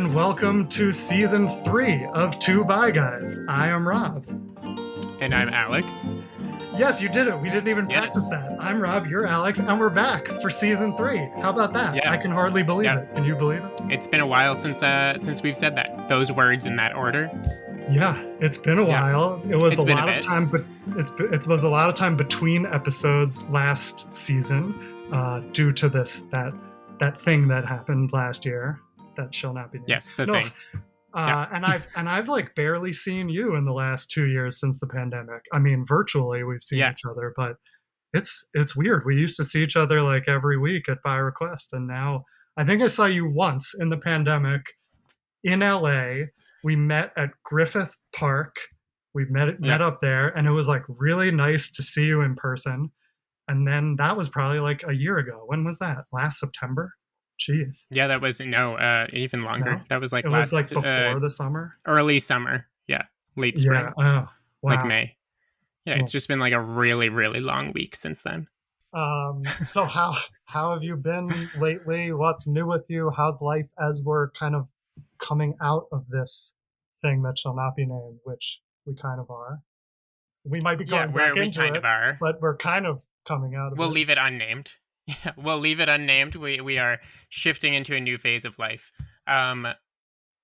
and welcome to season 3 of Two Bi Guys. I am Rob. And I'm Alex. Yes, you did it. We didn't even practice Yes. that. I'm Rob, you're Alex, and we're back for season 3. How about that? Yeah. I can hardly believe it. Can you believe it? It's been a while since we've said that. Those words in that order. Yeah, it's been a while. It was It's a been lot a of bit. time, but it was a lot of time between episodes last season, due to that thing that happened last year that shall not be named. Yes, the thing. And I've like barely seen you in the last 2 years since the pandemic. I mean, virtually we've seen each other, but it's weird. We used to see each other like every week at By Request, and now I think I saw you once in the pandemic in LA. We met at Griffith Park. We met up there, and it was like really nice to see you in person. And then that was probably like a year ago. When was that? Last September? Jeez. Yeah, that was even longer. No? That was like It was like before the summer? Early summer. Yeah. Late spring. Yeah. Oh, wow. Like May. Yeah, it's just been like a really, really long week since then. So how have you been lately? What's new with you? How's life as we're kind of coming out of this thing that shall not be named, which we kind of are. We might be going back into it, but we're kind of coming out of it. We'll leave it unnamed. Yeah, we'll leave it unnamed. We are shifting into a new phase of life.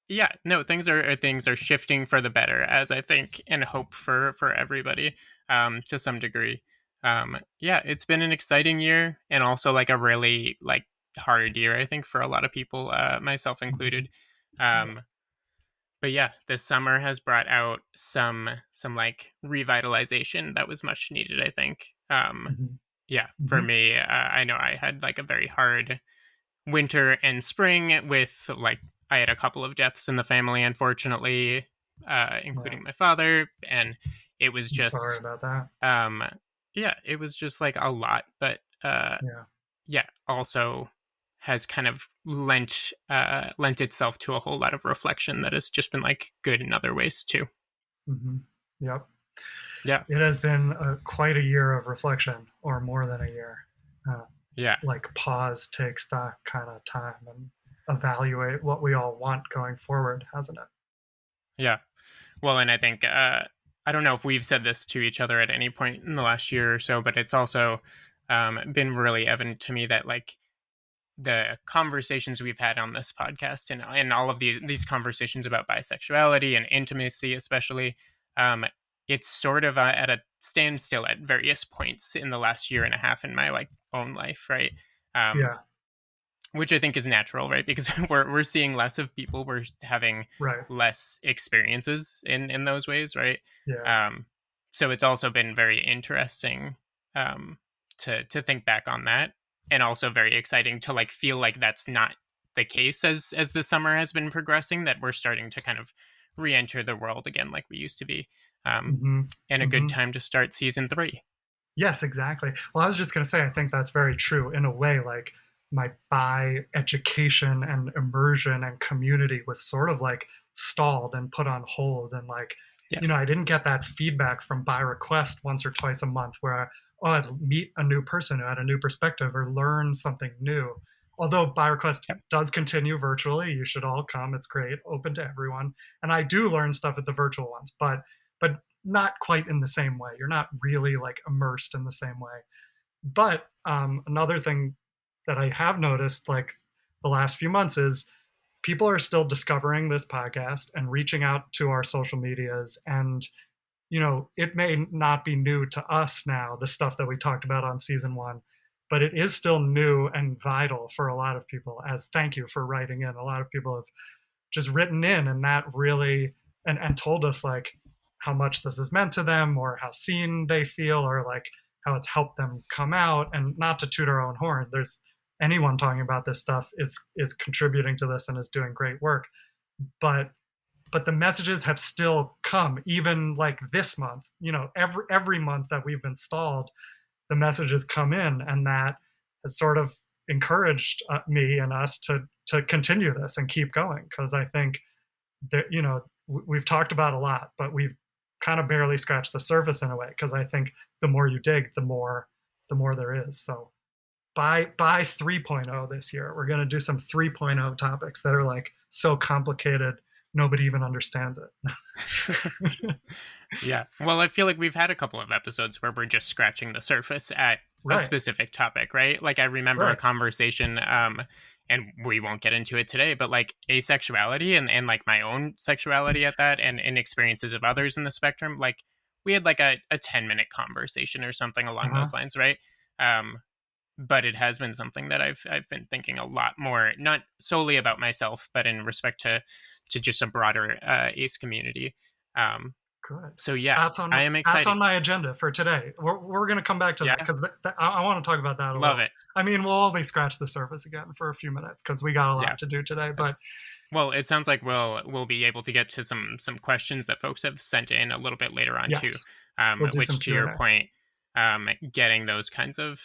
Things are shifting for the better, as I think and hope for everybody, to some degree. It's been an exciting year, and also like a really like hard year, I think, for a lot of people, myself included. But yeah, this summer has brought out some like revitalization that was much needed, I think. For me, I know I had like a very hard winter and spring with like, I had a couple of deaths in the family, unfortunately, including my father. And it was just, sorry about that. It was just like a lot, but, also has kind of lent itself to a whole lot of reflection that has just been like good in other ways too. Yep. Yeah. It has been quite a year of reflection, or more than a year. Like pause, take stock kind of time, and evaluate what we all want going forward, hasn't it? Yeah. Well, and I think, I don't know if we've said this to each other at any point in the last year or so, but it's also been really evident to me that like the conversations we've had on this podcast and all of these conversations about bisexuality and intimacy, especially, it's sort of at a standstill at various points in the last year and a half in my like own life, right? Which I think is natural, right? Because we're seeing less of people, we're having less experiences in those ways, right? So it's also been very interesting to think back on that, and also very exciting to like feel like that's not the case as the summer has been progressing, that we're starting to kind of re-enter the world again like we used to be. And a good time to start season 3. Yes, exactly. Well, I was just going to say, I think that's very true. In a way, like my bi education and immersion and community was sort of like stalled and put on hold. And like, I didn't get that feedback from By Request once or twice a month where I'd meet a new person who had a new perspective or learn something new. Although By Request does continue virtually, you should all come. It's great, open to everyone. And I do learn stuff at the virtual ones, but not quite in the same way. You're not really like immersed in the same way. But another thing that I have noticed like the last few months is people are still discovering this podcast and reaching out to our social medias. And, it may not be new to us now, the stuff that we talked about on season 1, but it is still new and vital for a lot of people. As thank you for writing in. A lot of people have just written in, and that really, and told us like how much this has meant to them, or how seen they feel, or like how it's helped them come out. And not to toot our own horn, there's anyone talking about this stuff is contributing to this and is doing great work. But the messages have still come, even like this month, every month that we've been stalled, the messages come in, and that has sort of encouraged me and us to continue this and keep going. Because I think that, we've talked about a lot, but we've kind of barely scratched the surface in a way. Because I think the more you dig, the more there is. So by 3.0 this year, we're going to do some 3.0 topics that are like so complicated nobody even understands it. Yeah. Well, I feel like we've had a couple of episodes where we're just scratching the surface at a Right, specific topic, right? Like I remember a right. conversation, and we won't get into it today, but like asexuality and like my own sexuality at that and experiences of others in the spectrum, like we had like a 10-minute conversation or something along Uh-huh. those lines, right? Um, but it has been something that I've been thinking a lot more, not solely about myself, but in respect to just a broader ace community. Um, Good. so yeah, I am That's on excited. my agenda for today. We're going to come back to that Yeah, because I want to talk about that a love little. it. I mean, we'll only scratch the surface again for a few minutes because we got a Yeah, lot to do today. But that's well. It sounds like we'll be able to get to some questions that folks have sent in a little bit later on too. yes, we'll do some Which to Q your and A. point, getting those kinds of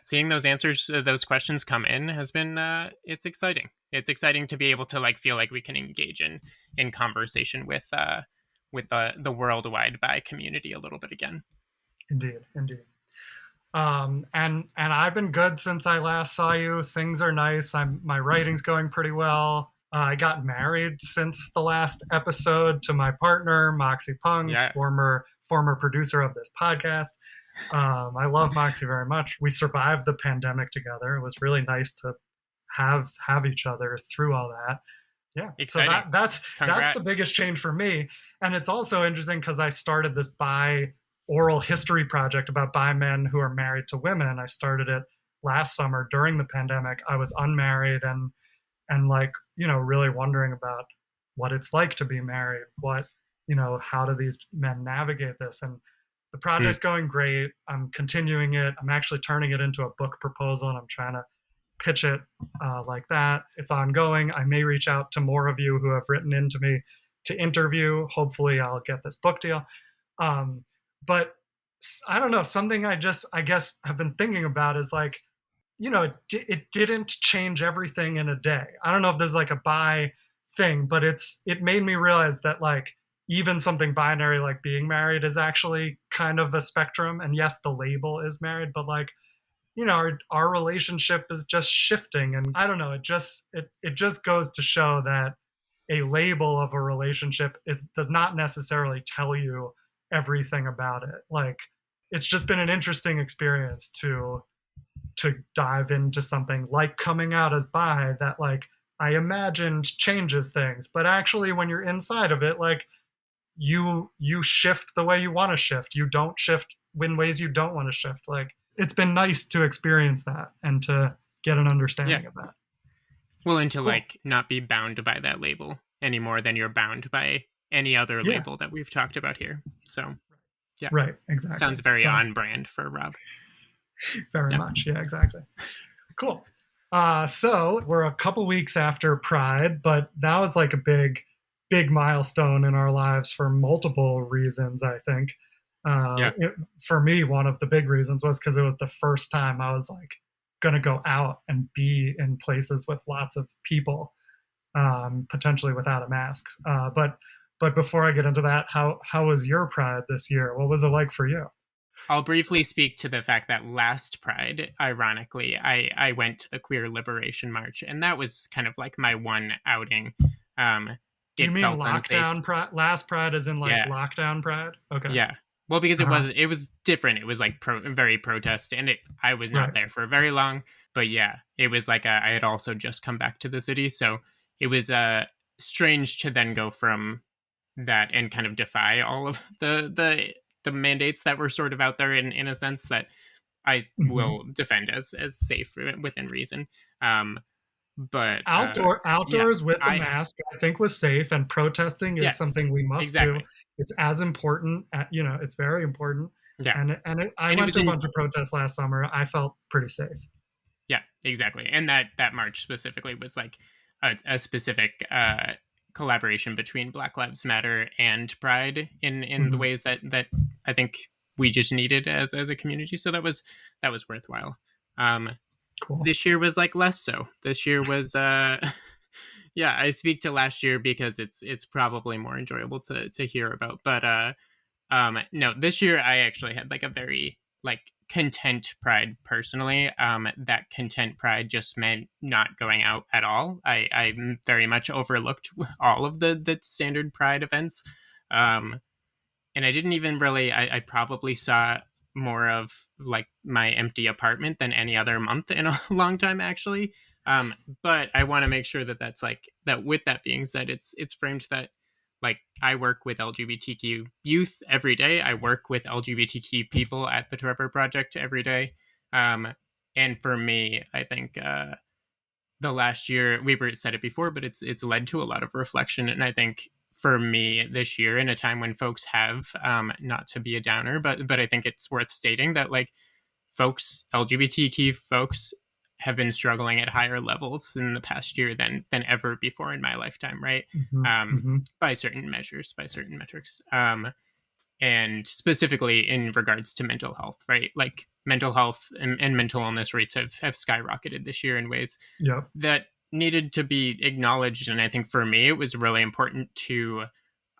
seeing those answers, those questions come in has been it's exciting. It's exciting to be able to like feel like we can engage in conversation with the worldwide bi community a little bit again. Indeed, indeed. And I've been good since I last saw you. Things are nice. My writing's going pretty well. I got married since the last episode to my partner, Moxie Pung, Yeah, former producer of this podcast. I love Moxie very much. We survived the pandemic together. It was really nice to have each other through all that. Yeah. So exciting. that's the Congrats. biggest change for me. And it's also interesting because I started this bi oral history project about bi men who are married to women. I started it last summer during the pandemic. I was unmarried and like, really wondering about what it's like to be married. How do these men navigate this? And the Hmm. project's going great. I'm continuing it. I'm actually turning it into a book proposal and I'm trying to pitch it like that. It's ongoing. I may reach out to more of you who have written into me to interview. Hopefully, I'll get this book deal. But I don't know. Something I guess, have been thinking about is like, it didn't change everything in a day. I don't know if there's like a bi thing, but it made me realize that like even something binary like being married is actually kind of a spectrum. And yes, the label is married, but like our relationship is just shifting and I don't know, it just goes to show that a label of a relationship does not necessarily tell you everything about it. Like it's just been an interesting experience to dive into something like coming out as bi that like I imagined changes things, but actually when you're inside of it, like you shift the way you want to shift. You don't shift in ways you don't want to shift. Like it's been nice to experience that and to get an Yeah. understanding of that. Well, and to Cool. like not be bound by that label any more than you're bound by any other Yeah. label that we've talked about here. So, yeah, Right. Exactly. sounds very So on brand for Rob. very Yeah. much. Yeah. Exactly. Cool. So we're a couple weeks after Pride, but that was like a big milestone in our lives for multiple reasons. I think Yeah. for me, one of the big reasons was because it was the first time I was like going to go out and be in places with lots of people, potentially without a mask. But before I get into that, how was your Pride this year? What was it like for you? I'll briefly speak to the fact that last Pride, ironically, I went to the Queer Liberation March, and that was kind of like my one outing. Um, Do you it mean felt unsafe. lockdown Pride? Last Pride is in like Yeah. lockdown Pride? Okay. Yeah. Well, because Uh huh. it was different. It was like very protest, and I was not Right. there for very long. But yeah, it was like I had also just come back to the city, so it was strange to then go from that and kind of defy all of the mandates that were sort of out there in a sense that I Hmm. will defend as safe within reason. Um, but yeah, Outdoors with a I mask, I think was safe, and protesting is yes, something we must do. exactly, It's as important. It's very important. yeah, I and it went was to a in bunch of protests last summer. I felt pretty safe. yeah, exactly. And that march specifically was like a specific collaboration between Black Lives Matter and Pride in the Hmm. ways that I think we just needed as a community. So that was worthwhile. Um, Cool. this year was like less so. This year was yeah, I speak to last year because it's probably more enjoyable to hear about. But no, this year I actually had like a very like content pride personally. That content pride just meant not going out at all. I very much overlooked all of the standard pride events. Um, and I didn't even really, I probably saw more of like my empty apartment than any other month in a long time, actually. Um, but I want to make sure that that's like that. With that being said, it's framed that like I work with LGBTQ youth every day. I work with LGBTQ people at the Trevor Project every day. Um, and for me, I think the last year, we were said it before, but it's led to a lot of reflection. And I think for me this year, in a time when folks have, not to be a downer, but I think it's worth stating that like folks, LGBTQ folks, have been struggling at higher levels in the past year than ever before in my lifetime, right? Hmm. Um, Hmm. by certain measures, by certain metrics. And specifically in regards to mental health, right? Like mental health and mental illness rates have skyrocketed this year in ways Yep. that needed to be acknowledged. And I think for me, it was really important to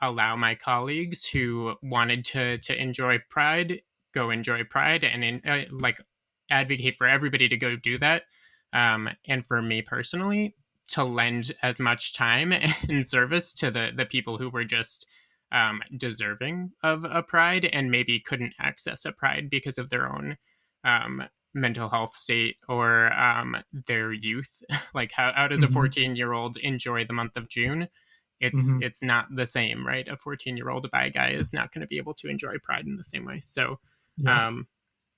allow my colleagues who wanted to enjoy Pride go enjoy Pride, and like advocate for everybody to go do that. And for me personally, to lend as much time and service to the people who were just deserving of a Pride and maybe couldn't access a Pride because of their own um, mental health state or their youth. Like how does a Hmm. 14-year-old enjoy the month of June? Hmm. It's not the same, right? A 14-year-old bi guy is not going to be able to enjoy Pride in the same way. So Yep. um,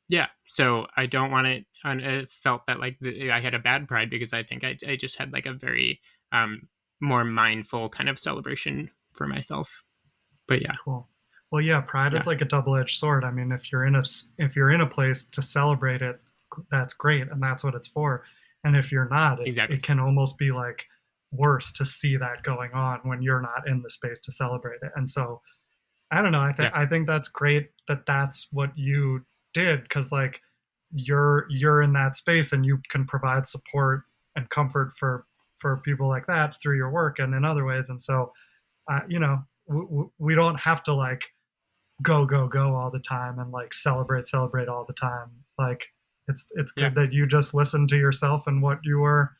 yeah, so I don't want it. I felt that like I had a bad Pride because I think I just had like a very um, more mindful kind of celebration for myself. But yeah, Cool. Well, yeah, pride is yeah, like a double-edged sword. I mean, if you're in a place to celebrate it, that's great, and that's what it's for. And if you're not, it exactly. can almost be like worse to see that going on when you're not in the space to celebrate it. And so I don't know. Yeah, I think that's great that that's what you did because like you're in that space and you can provide support and comfort for people like that through your work and in other ways. And so you know, we don't have to like go all the time and like celebrate all the time. Like it's yeah. good that you just listen to yourself and what you were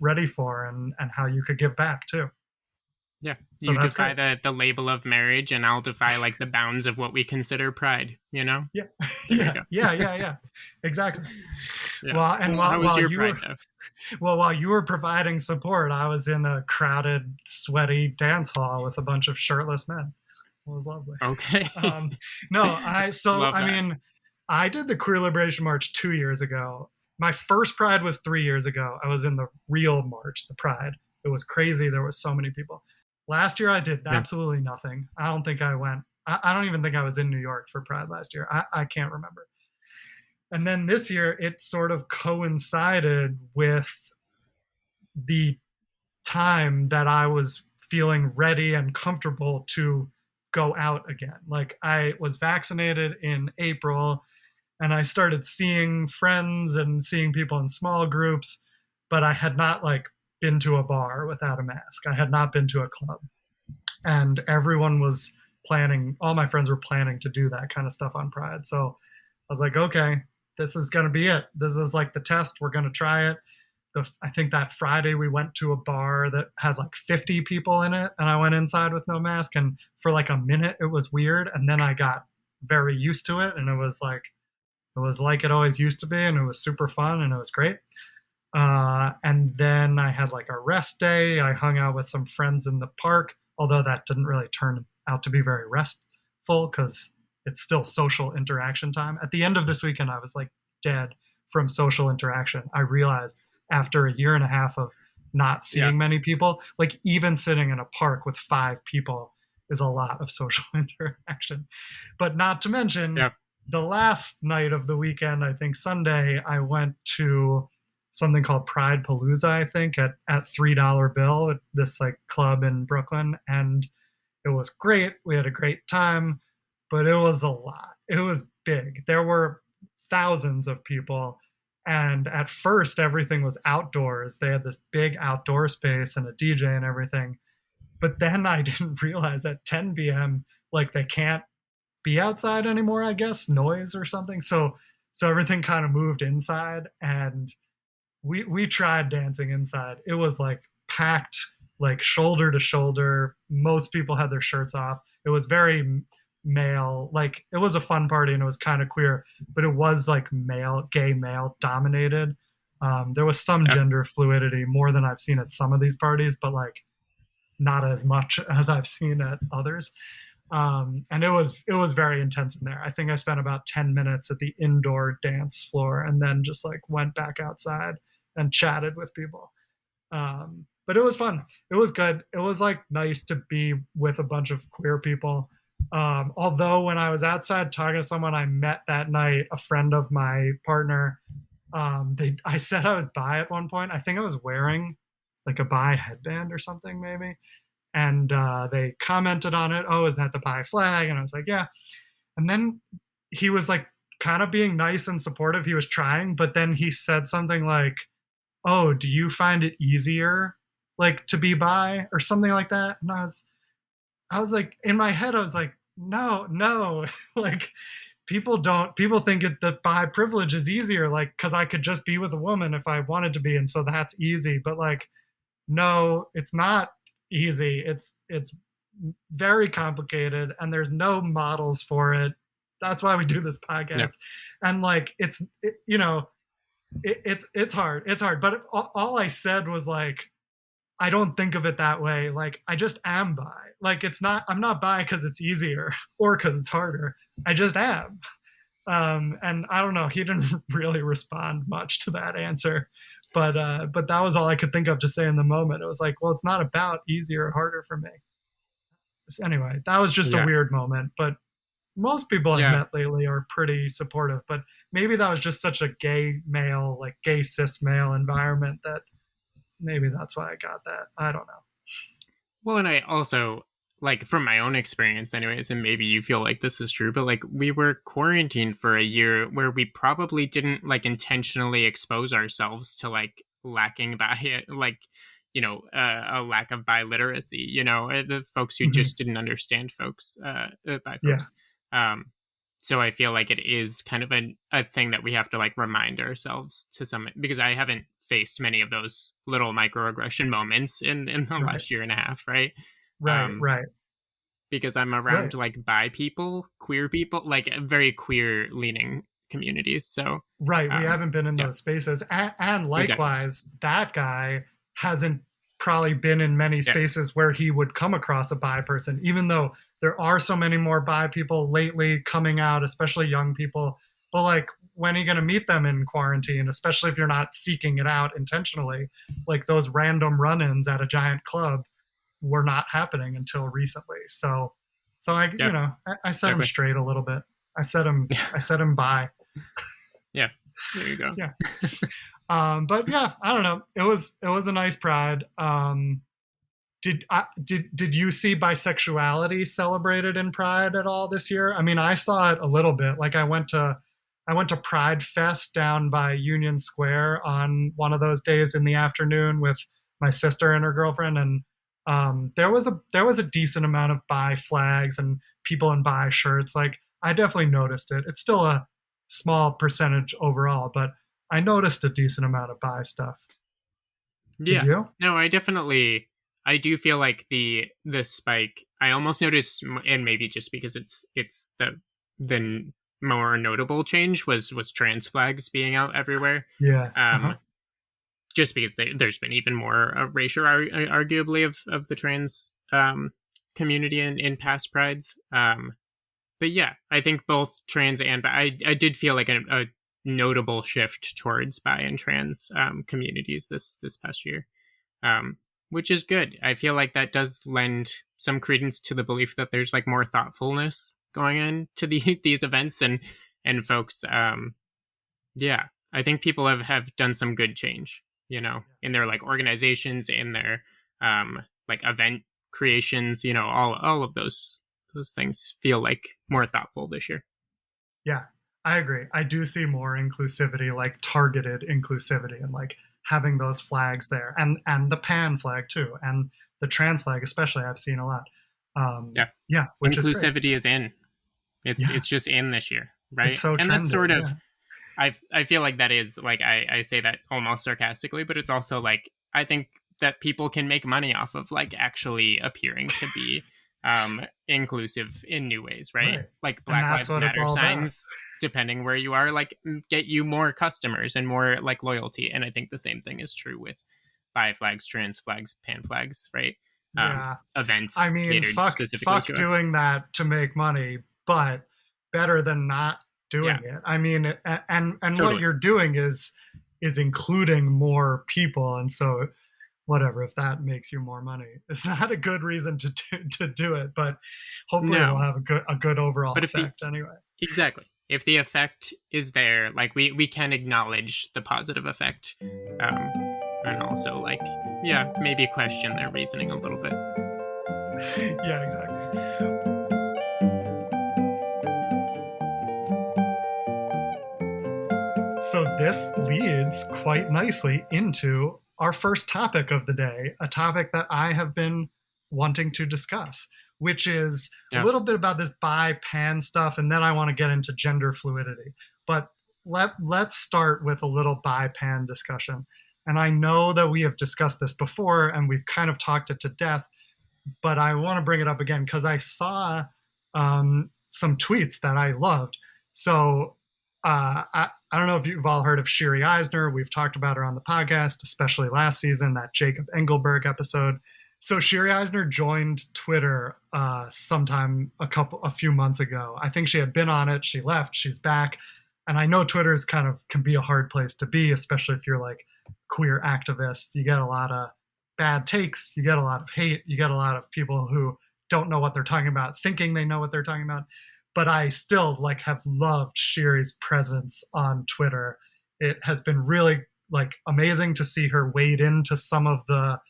ready for and how you could give back too. Yeah, So you that's defy great. the label of marriage, and I'll defy like the bounds of what we consider pride. You know, Yeah. there we go. Yeah. Exactly. Yeah. Well, and How was while your you were pride though? while you were providing support, I was in a crowded, sweaty dance hall with a bunch of shirtless men. It was lovely. Okay, Um, no, love I that. mean, I did the Queer Liberation March 2 years ago. My first Pride was 3 years ago. I was in the real march, the Pride. It was crazy. There was so many people. Last year, I did Yeah, absolutely nothing. I don't think I went. I don't even think I was in New York for Pride last year. I can't remember. And then this year, it sort of coincided with the time that I was feeling ready and comfortable to go out again. Like I was vaccinated in April and I started seeing friends and seeing people in small groups, but I had not like been to a bar without a mask. I had not been to a club. And everyone was planning, all my friends were planning to do that kind of stuff on Pride. So I was like, okay, this is going to be it. This is like the test. We're going to try it. I think that Friday we went to a bar that had like 50 people in it, and I went inside with no mask. And for like a minute, it was weird, and then I got very used to it, and it was like it always used to be, and it was super fun, and it was great. And then I had like a rest day. I hung out with some friends in the park, although that didn't really turn out to be very restful because it's still social interaction time. At the end of this weekend, I was like dead from social interaction. I realized after a year and a half of not yeah, seeing many people, like even sitting in a park with 5 people is a lot of social interaction. But not to mention, yeah, the last night of the weekend, I think Sunday, I went to something called Pride Palooza, I think, at $3 bill at this like club in Brooklyn. And it was great. We had a great time, but it was a lot. It was big. There were thousands of people. And at first, everything was outdoors. They had this big outdoor space and a DJ and everything. But then I didn't realize at 10 p.m., like they can't be outside anymore, I guess, noise or something. So So everything kind of moved inside, and we tried dancing inside. It was like packed, like shoulder to shoulder. Most people had their shirts off. It was very male. Like it was a fun party and it was kind of queer, but it was like male, gay male dominated. There was some Yeah. gender fluidity more than I've seen at some of these parties, but like not as much as I've seen at others. And it was very intense in there. I think I spent about 10 minutes at the indoor dance floor and then just like went back outside and chatted with people. But it was fun. It was good. It was like nice to be with a bunch of queer people. Although when I was outside talking to someone I met that night, a friend of my partner, I said I was bi at one point. I think I was wearing like a bi headband or something maybe, and they commented on it. Oh, is that the bi flag? And I was like, yeah. And then he was like kind of being nice and supportive. He was trying, but then he said something like, oh, do you find it easier like to be bi or something like that? And I was like, in my head, I was like, no, no, like people think that bi privilege is easier, like because I could just be with a woman if I wanted to be, and so that's easy. But like, no, it's not easy. It's very complicated, and there's no models for it. That's why we do this Yeah. podcast, and like it's hard. It's hard. But all I said was like, I don't think of it that way. Like I just am bi. Like it's not. I'm not bi because it's easier or because it's harder. I just am. And I don't know. He didn't really respond much to that answer, but that was all I could think of to say in the moment. It was like, well, it's not about easier or harder for me. Anyway, that was just a Yeah. weird moment. But most people I've Yeah. met lately are pretty supportive. But maybe that was just such a gay male, like gay cis male environment that maybe that's why I got that. I don't know. Well, and I also, like, from my own experience, anyways, and maybe you feel like this is true, but like we were quarantined for a year where we probably didn't like intentionally expose ourselves to like lacking by like, a lack of biliteracy, the folks who Mhm. just didn't understand folks, by Yeah, folks. Um, so I feel like it is kind of a thing that we have to like remind ourselves to some, because I haven't faced many of those little microaggression moments in the right, last year and a half, right? right, Um, right, because I'm around right. like bi people, queer people, like very queer leaning communities. So, Right, we um, haven't been in yeah, those spaces, and exactly. likewise, that guy hasn't probably been in many Yes. spaces where he would come across a bi person, even though there are so many more bi people lately coming out, especially young people. But like, when are you going to meet them in quarantine, especially if you're not seeking it out intentionally? Like those random run-ins at a giant club were not happening until recently. So Yeah. I set him Exactly. straight a little bit. I set him bi. Yeah. There you go. Yeah. But yeah, I don't know. It was a nice pride. Did you see bisexuality celebrated in Pride at all this year? I mean, I saw it a little bit. Like I went to Pride Fest down by Union Square on one of those days in the afternoon with my sister and her girlfriend, and there was a decent amount of bi flags and people in bi shirts. Like I definitely noticed it. It's still a small percentage overall, but I noticed a decent amount of bi stuff. Did Yeah. you? No, I do feel like the spike. I almost noticed, and maybe just because it's the more notable change was trans flags being out everywhere. Yeah. Um, Uh-huh. just because there's been even more erasure, arguably, of the trans community in past prides. But yeah, I think both trans and I did feel like a notable shift towards bi and trans communities this past year, um, which is good. I feel like that does lend some credence to the belief that there's like more thoughtfulness going into these events and folks. Yeah, I think people have done some good change, in their like organizations, in their like event creations, all of those things feel like more thoughtful this year. Yeah, I agree. I do see more inclusivity, like targeted inclusivity, and like having those flags there, and the pan flag too, and the trans flag especially. I've seen a lot. Yeah. Yeah, which is great. Inclusivity is in. It's Yeah, it's just in this year, it's right? so And that's trendy. sort of Yeah, I feel like that is like I say that almost sarcastically, but it's also like I think that people can make money off of like actually appearing to be inclusive in new ways, right? Right. Like And Black that's Lives what it's Matter all about. signs, depending where you are, like get you more customers and more like loyalty. And I think the same thing is true with bi flags, trans flags, pan flags, right? Yeah. I Events mean, catered specifically fuck to us. doing that to make money, but better than not Yeah, doing it. I mean, and what totally. you're doing is including more people, and so whatever, if that makes you more money, it's not a good reason to do it, but hopefully it will No, have a good overall but if the effect anyway. exactly. If the effect is there, like we can acknowledge the positive effect, um, and also like yeah, maybe question their reasoning a little bit. Yeah, exactly. So this leads quite nicely into our first topic of the day, a topic that I have been wanting to discuss, which is a Yeah, little bit about this bi pan stuff, and then I want to get into gender fluidity. But let's start with a little bi pan discussion. And I know that we have discussed this before and we've kind of talked it to death, but I want to bring it up again because I saw some tweets that I loved. So I don't know if you've all heard of Shiri Eisner. We've talked about her on the podcast, especially last season, that Jacob Engelberg episode. So Shiri Eisner joined Twitter sometime a few months ago. I think she had been on it. She left. She's back. And I know Twitter is kind of can be a hard place to be, especially if you're like queer activist. You get a lot of bad takes. You get a lot of hate. You get a lot of people who don't know what they're talking about, thinking they know what they're talking about. But I still like have loved Shiri's presence on Twitter. It has been really like amazing to see her wade into some of the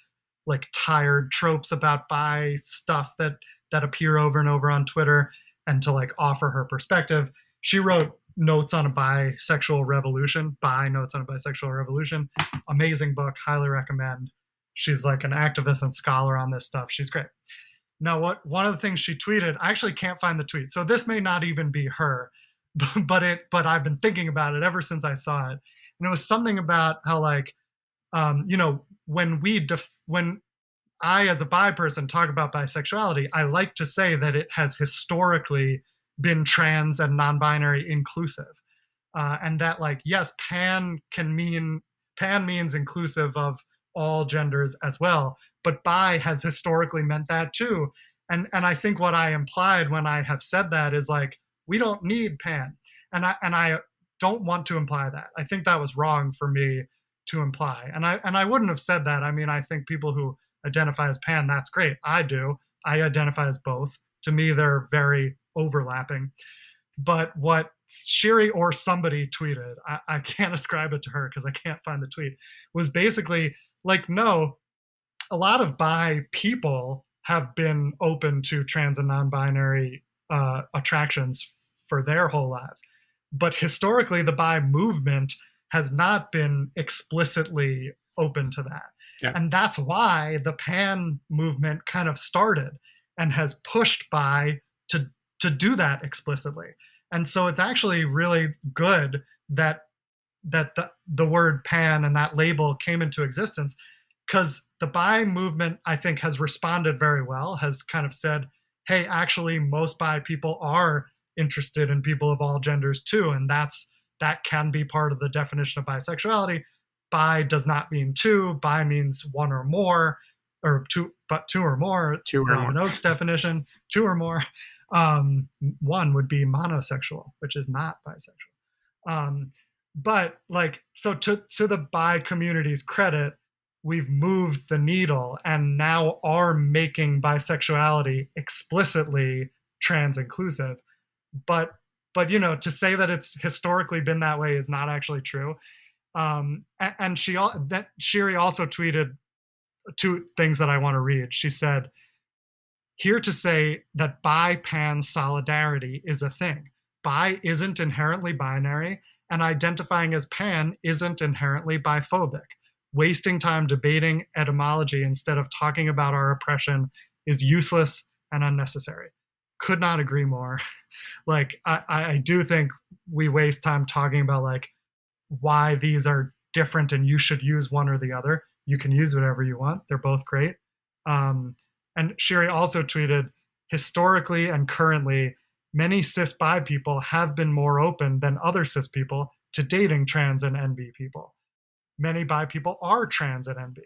like tired tropes about bi stuff that appear over and over on Twitter and to like offer her perspective. She wrote Notes on a Bisexual Revolution, Bi Notes on a Bisexual Revolution. Amazing book, highly recommend. She's like an activist and scholar on this stuff. She's great. Now, what one of the things she tweeted, I actually can't find the tweet, so this may not even be her, but I've been thinking about it ever since I saw it, and it was something about how like, when I as a bi person talk about bisexuality, I like to say that it has historically been trans and non-binary inclusive, and that like yes, pan means inclusive of all genders as well, but bi has historically meant that too. And I think what I implied when I have said that is like we don't need pan, and I don't want to imply that. I think that was wrong for me to imply, and I wouldn't have said that. I mean, I think people who identify as pan, that's great. I do. I identify as both. To me, they're very overlapping. But what Shiri or somebody tweeted, I can't ascribe it to her because I can't find the tweet, was basically like, no, a lot of bi people have been open to trans and non-binary attractions for their whole lives, but historically the bi movement has not been explicitly open to that, yeah, and that's why the pan movement kind of started and has pushed bi to do that explicitly. And so it's actually really good that the word pan and that label came into existence, because the bi movement I think has responded very well, has kind of said, hey, actually most bi people are interested in people of all genders too, and that can be part of the definition of bisexuality. Bi does not mean two. Bi means one or more, or two, but two or more. two or more. Robin Oak's definition, two or more. One would be monosexual, which is not bisexual. But like, so to the bi community's credit, we've moved the needle and now are making bisexuality explicitly trans inclusive. But to say that it's historically been that way is not actually true. And Shiri also tweeted two things that I want to read. She said, here to say that bi-pan solidarity is a thing. Bi isn't inherently binary, and identifying as pan isn't inherently biphobic. Wasting time debating etymology instead of talking about our oppression is useless and unnecessary. Could not agree more. Like, I do think we waste time talking about like why these are different and you should use one or the other. You can use whatever you want. They're both great. Um, and Sherry also tweeted, historically and currently, many cis bi people have been more open than other cis people to dating trans and NB people. Many bi people are trans and NB.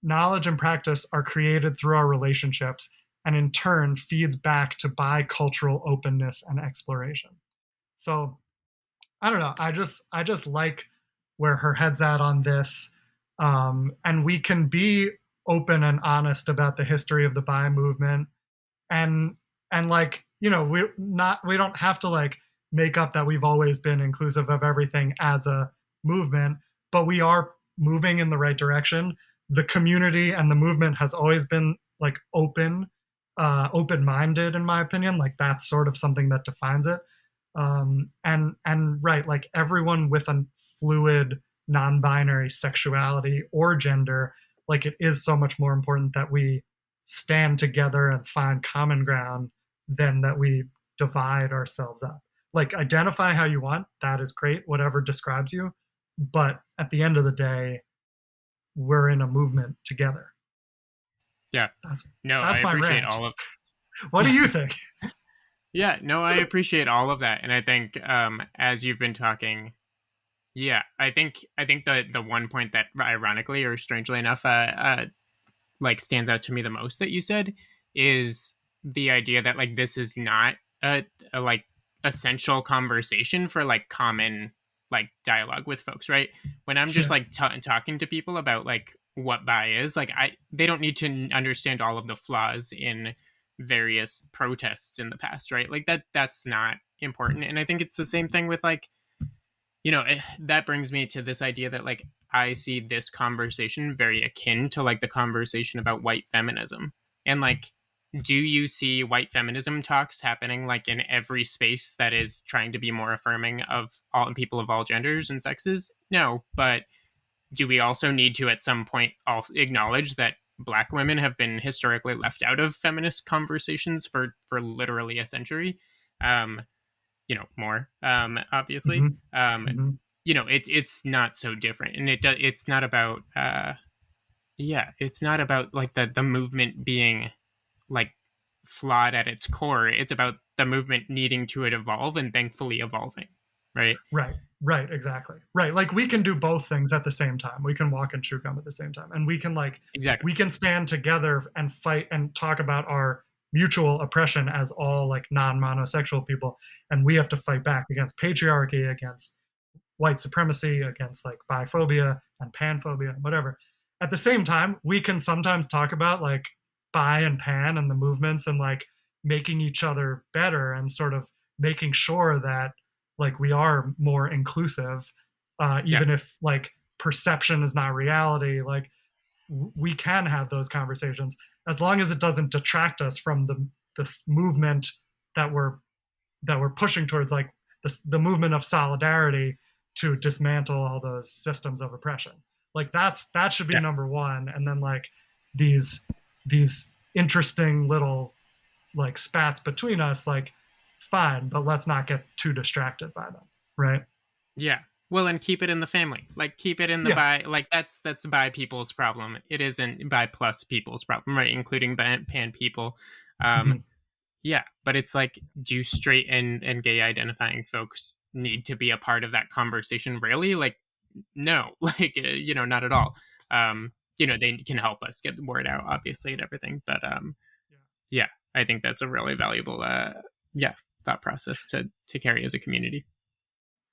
Knowledge and practice are created through our relationships and in turn feeds back to bi-cultural openness and exploration. So I don't know. I just like where her head's at on this, and we can be open and honest about the history of the bi movement, and like we don't have to like make up that we've always been inclusive of everything as a movement, but we are moving in the right direction. The community and the movement has always been like open-minded in my opinion. Like that's sort of something that defines it. And right, like everyone with a fluid non-binary sexuality or gender, like it is so much more important that we stand together and find common ground than that we divide ourselves up. Like identify how you want, that is great, whatever describes you, but at the end of the day, we're in a movement together. Yeah. That's No, I that's my appreciate rant. all of. What do you think? Yeah, no, I appreciate all of that, and I think as you've been talking, yeah, I think the one point that ironically or strangely enough, like stands out to me the most that you said is the idea that like this is not a like essential conversation for like common like dialogue with folks, right? When I'm just Yeah, like talking to people about like what bi is, like I they don't need to understand all of the flaws in various protests in the past, right? Like that's not important. And I think it's the same thing with like that brings me to this idea that like I see this conversation very akin to like the conversation about white feminism. And like, do you see white feminism talks happening like in every space that is trying to be more affirming of all people of all genders and sexes? No, but do we also need to at some point acknowledge that black women have been historically left out of feminist conversations for literally a century? Um, more obviously. mm-hmm. Mm-hmm. It's not so different, and it's not about it's not about like the movement being like flawed at its core. It's about the movement needing to evolve and thankfully evolving, right? Right, right, exactly. Right. Like we can do both things at the same time. We can walk and chew gum at the same time. And we can like Exactly. we can stand together and fight and talk about our mutual oppression as all like non-monosexual people. And we have to fight back against patriarchy, against white supremacy, against like biphobia and panphobia, whatever. At the same time, we can sometimes talk about like bi and pan and the movements and like making each other better and sort of making sure that like we are more inclusive, Yeah. even if like perception is not reality. Like we can have those conversations as long as it doesn't detract us from the this movement that we're pushing towards, like the movement of solidarity to dismantle all those systems of oppression. Like that should be Yeah. number one, and then like these interesting little like spats between us, like fine, but let's not get too distracted by them, right? Yeah. Well, and keep it in the family. Like keep it in the Yeah. bi. Like that's bi people's problem. It isn't bi plus people's problem, right? Including pan people. Um, Mhm. Yeah, but it's like, do straight and gay identifying folks need to be a part of that conversation? Really? Like, no, like, not at all. They can help us get the word out, obviously, and everything. But Yeah. yeah, I think that's a really valuable, thought process to carry as a community.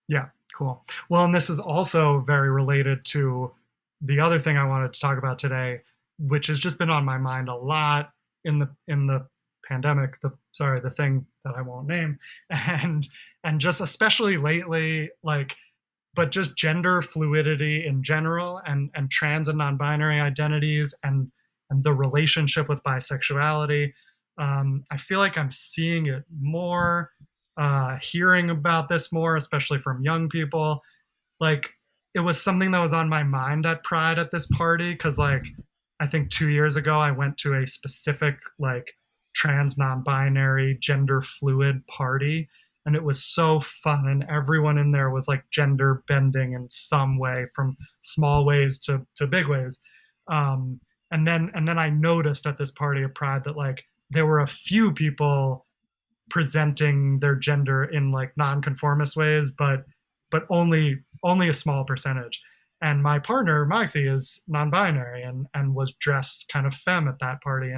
Yeah, cool. Well, and this is also very related to the other thing I wanted to talk about today, which has just been on my mind a lot in the pandemic, the thing that I won't name, and just especially lately, like, but just gender fluidity in general, and trans and non-binary identities, and the relationship with bisexuality. I feel like I'm seeing it more, hearing about this more, especially from young people. Like it was something that was on my mind at Pride at this party because like I think 2 years ago I went to a specific like trans non-binary gender fluid party, and it was so fun, and everyone in there was like gender bending in some way, from small ways to big ways. um, and then I noticed at this party of pride that like there were a few people presenting their gender in like nonconformist ways, but only a small percentage. And my partner Moxie is non-binary and was dressed kind of femme at that party,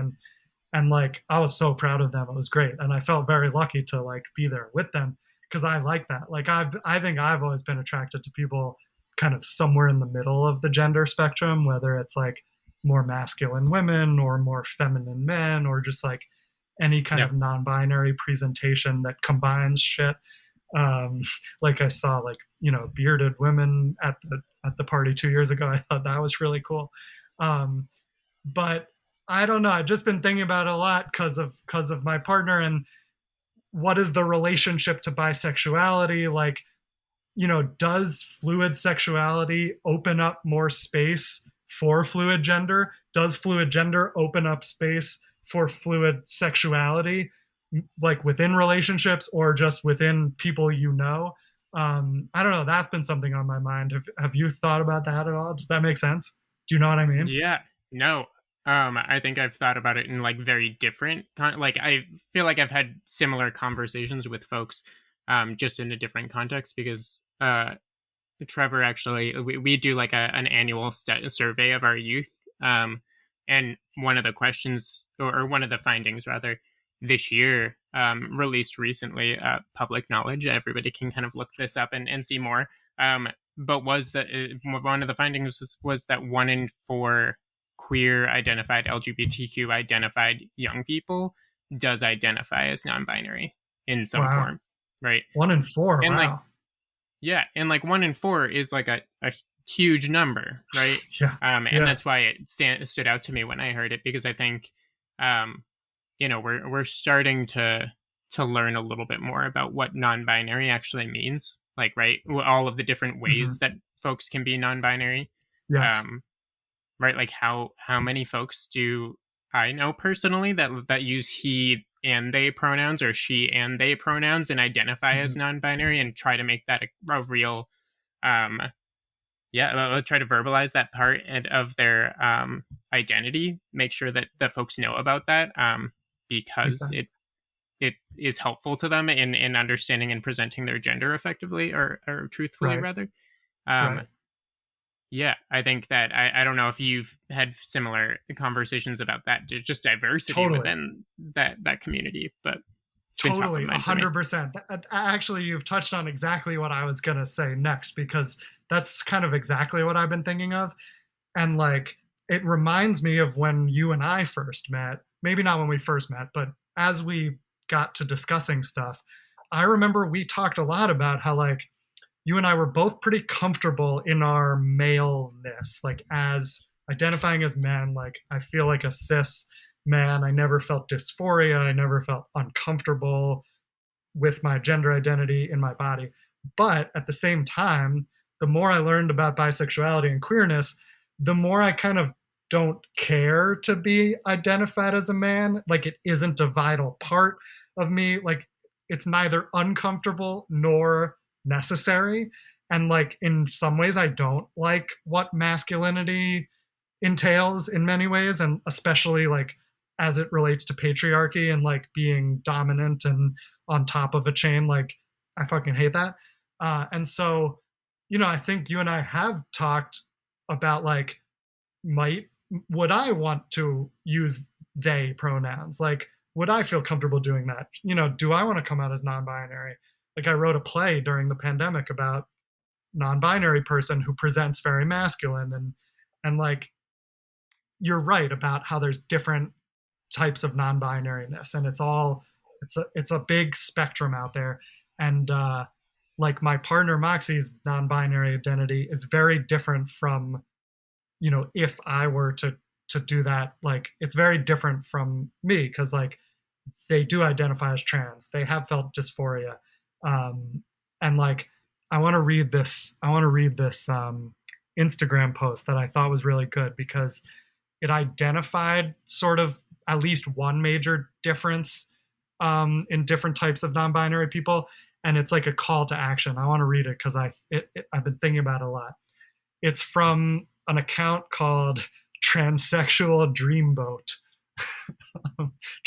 and like I was so proud of them. It was great, and I felt very lucky to like be there with them because I like that. Like I think I've always been attracted to people kind of somewhere in the middle of the gender spectrum, whether it's like more masculine women or more feminine men, or just like any kind Yeah. of non-binary presentation that combines shit. um, like I saw like bearded women at the party 2 years ago. I thought that was really cool. Um, but I don't know. I've just been thinking about it a lot because of my partner, and what is the relationship to bisexuality? Like, does fluid sexuality open up more space for fluid gender? Does fluid gender open up space for fluid sexuality, like within relationships or just within people I don't know. That's been something on my mind. Have you thought about that at all? Does that make sense? Do you know what I mean? Yeah. No. I think I've thought about it in like very different like I feel like I've had similar conversations with folks just in a different context because Trevor actually we do like an annual survey of our youth. And one of the questions or one of the findings rather this year released recently, public knowledge, everybody can kind of look this up and see more. But was that one of the findings was that 1 in 4 queer identified LGBTQ identified young people does identify as non-binary in some Wow. form, right? 1 in 4. And like Wow. yeah, and like 1 in 4 is like a huge number, right? Yeah. And Yeah. that's why it stood out to me when I heard it because I think, um, we're starting to learn a little bit more about what non-binary actually means. Like, right, all of the different Hmm. ways that folks can be non-binary. Yes. Um, right, like how many folks do I know personally that use he and they pronouns or she and they pronouns and identify as Hmm. non-binary and try to make that a real um let's try to verbalize that part of their identity, make sure that folks know about that, because Exactly. it is helpful to them in understanding and presenting their gender effectively or truthfully Right. rather. um Right. yeah, I think that I don't know if you've had similar conversations about that, just diversity Totally. within that community, but it's been top of Totally, mind for me. 100%. Actually, you've touched on exactly what I was gonna say next, because that's kind of exactly what I've been thinking of. And like, it reminds me of when you and I first met. Maybe not when we first met, but as we got to discussing stuff, I remember we talked a lot about how like you and I were both pretty comfortable in our maleness, like as identifying as men. Like I feel like a cis man. I never felt dysphoria. I never felt uncomfortable with my gender identity in my body. But at the same time, the more I learned about bisexuality and queerness, the more I kind of don't care to be identified as a man. Like it isn't a vital part of me. Like it's neither uncomfortable nor necessary. And like in some ways, I don't like what masculinity entails in many ways, and especially like as it relates to patriarchy and like being dominant and on top of a chain. Like I fucking hate that. And so, I think you and I have talked about like, might would I want to use they pronouns? Like, would I feel comfortable doing that? Do I want to come out as non-binary? Like I wrote a play during the pandemic about non-binary person who presents very masculine, and like you're right about how there's different types of non-binariness, and it's a big spectrum out there. And like my partner Moxie's non-binary identity is very different from, if I were to do that. Like it's very different from me, because like they do identify as trans, they have felt dysphoria. And like I want to read this Instagram post that I thought was really good, because it identified sort of at least one major difference in different types of non-binary people. and it's like a call to action. I want to read it because I've been thinking about it a lot. It's from an account called Transsexual Dreamboat.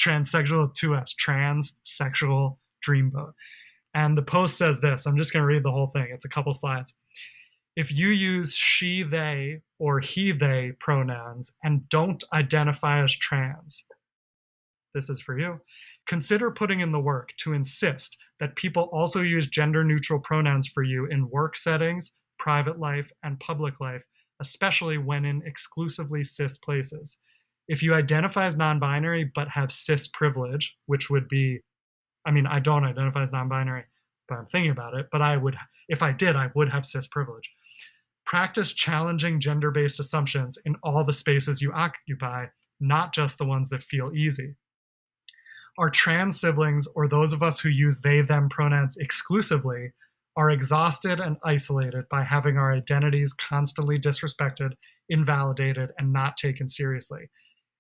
Transsexual with two S, Transsexual Dreamboat. And the post says this. I'm just going to read the whole thing. It's a couple slides. If you use she, they, or he, they pronouns and don't identify as trans, this is for you. Consider putting in the work to insist that people also use gender neutral pronouns for you in work settings, private life, and public life, especially when in exclusively cis places. If you identify as non binary but have cis privilege, which would be, I mean, I don't identify as non binary, but I'm thinking about it, but I would, if I did, I would have cis privilege. Practice challenging gender based assumptions in all the spaces you occupy, not just the ones that feel easy. Our trans siblings, or those of us who use they, them pronouns exclusively, are exhausted and isolated by having our identities constantly disrespected, invalidated, and not taken seriously.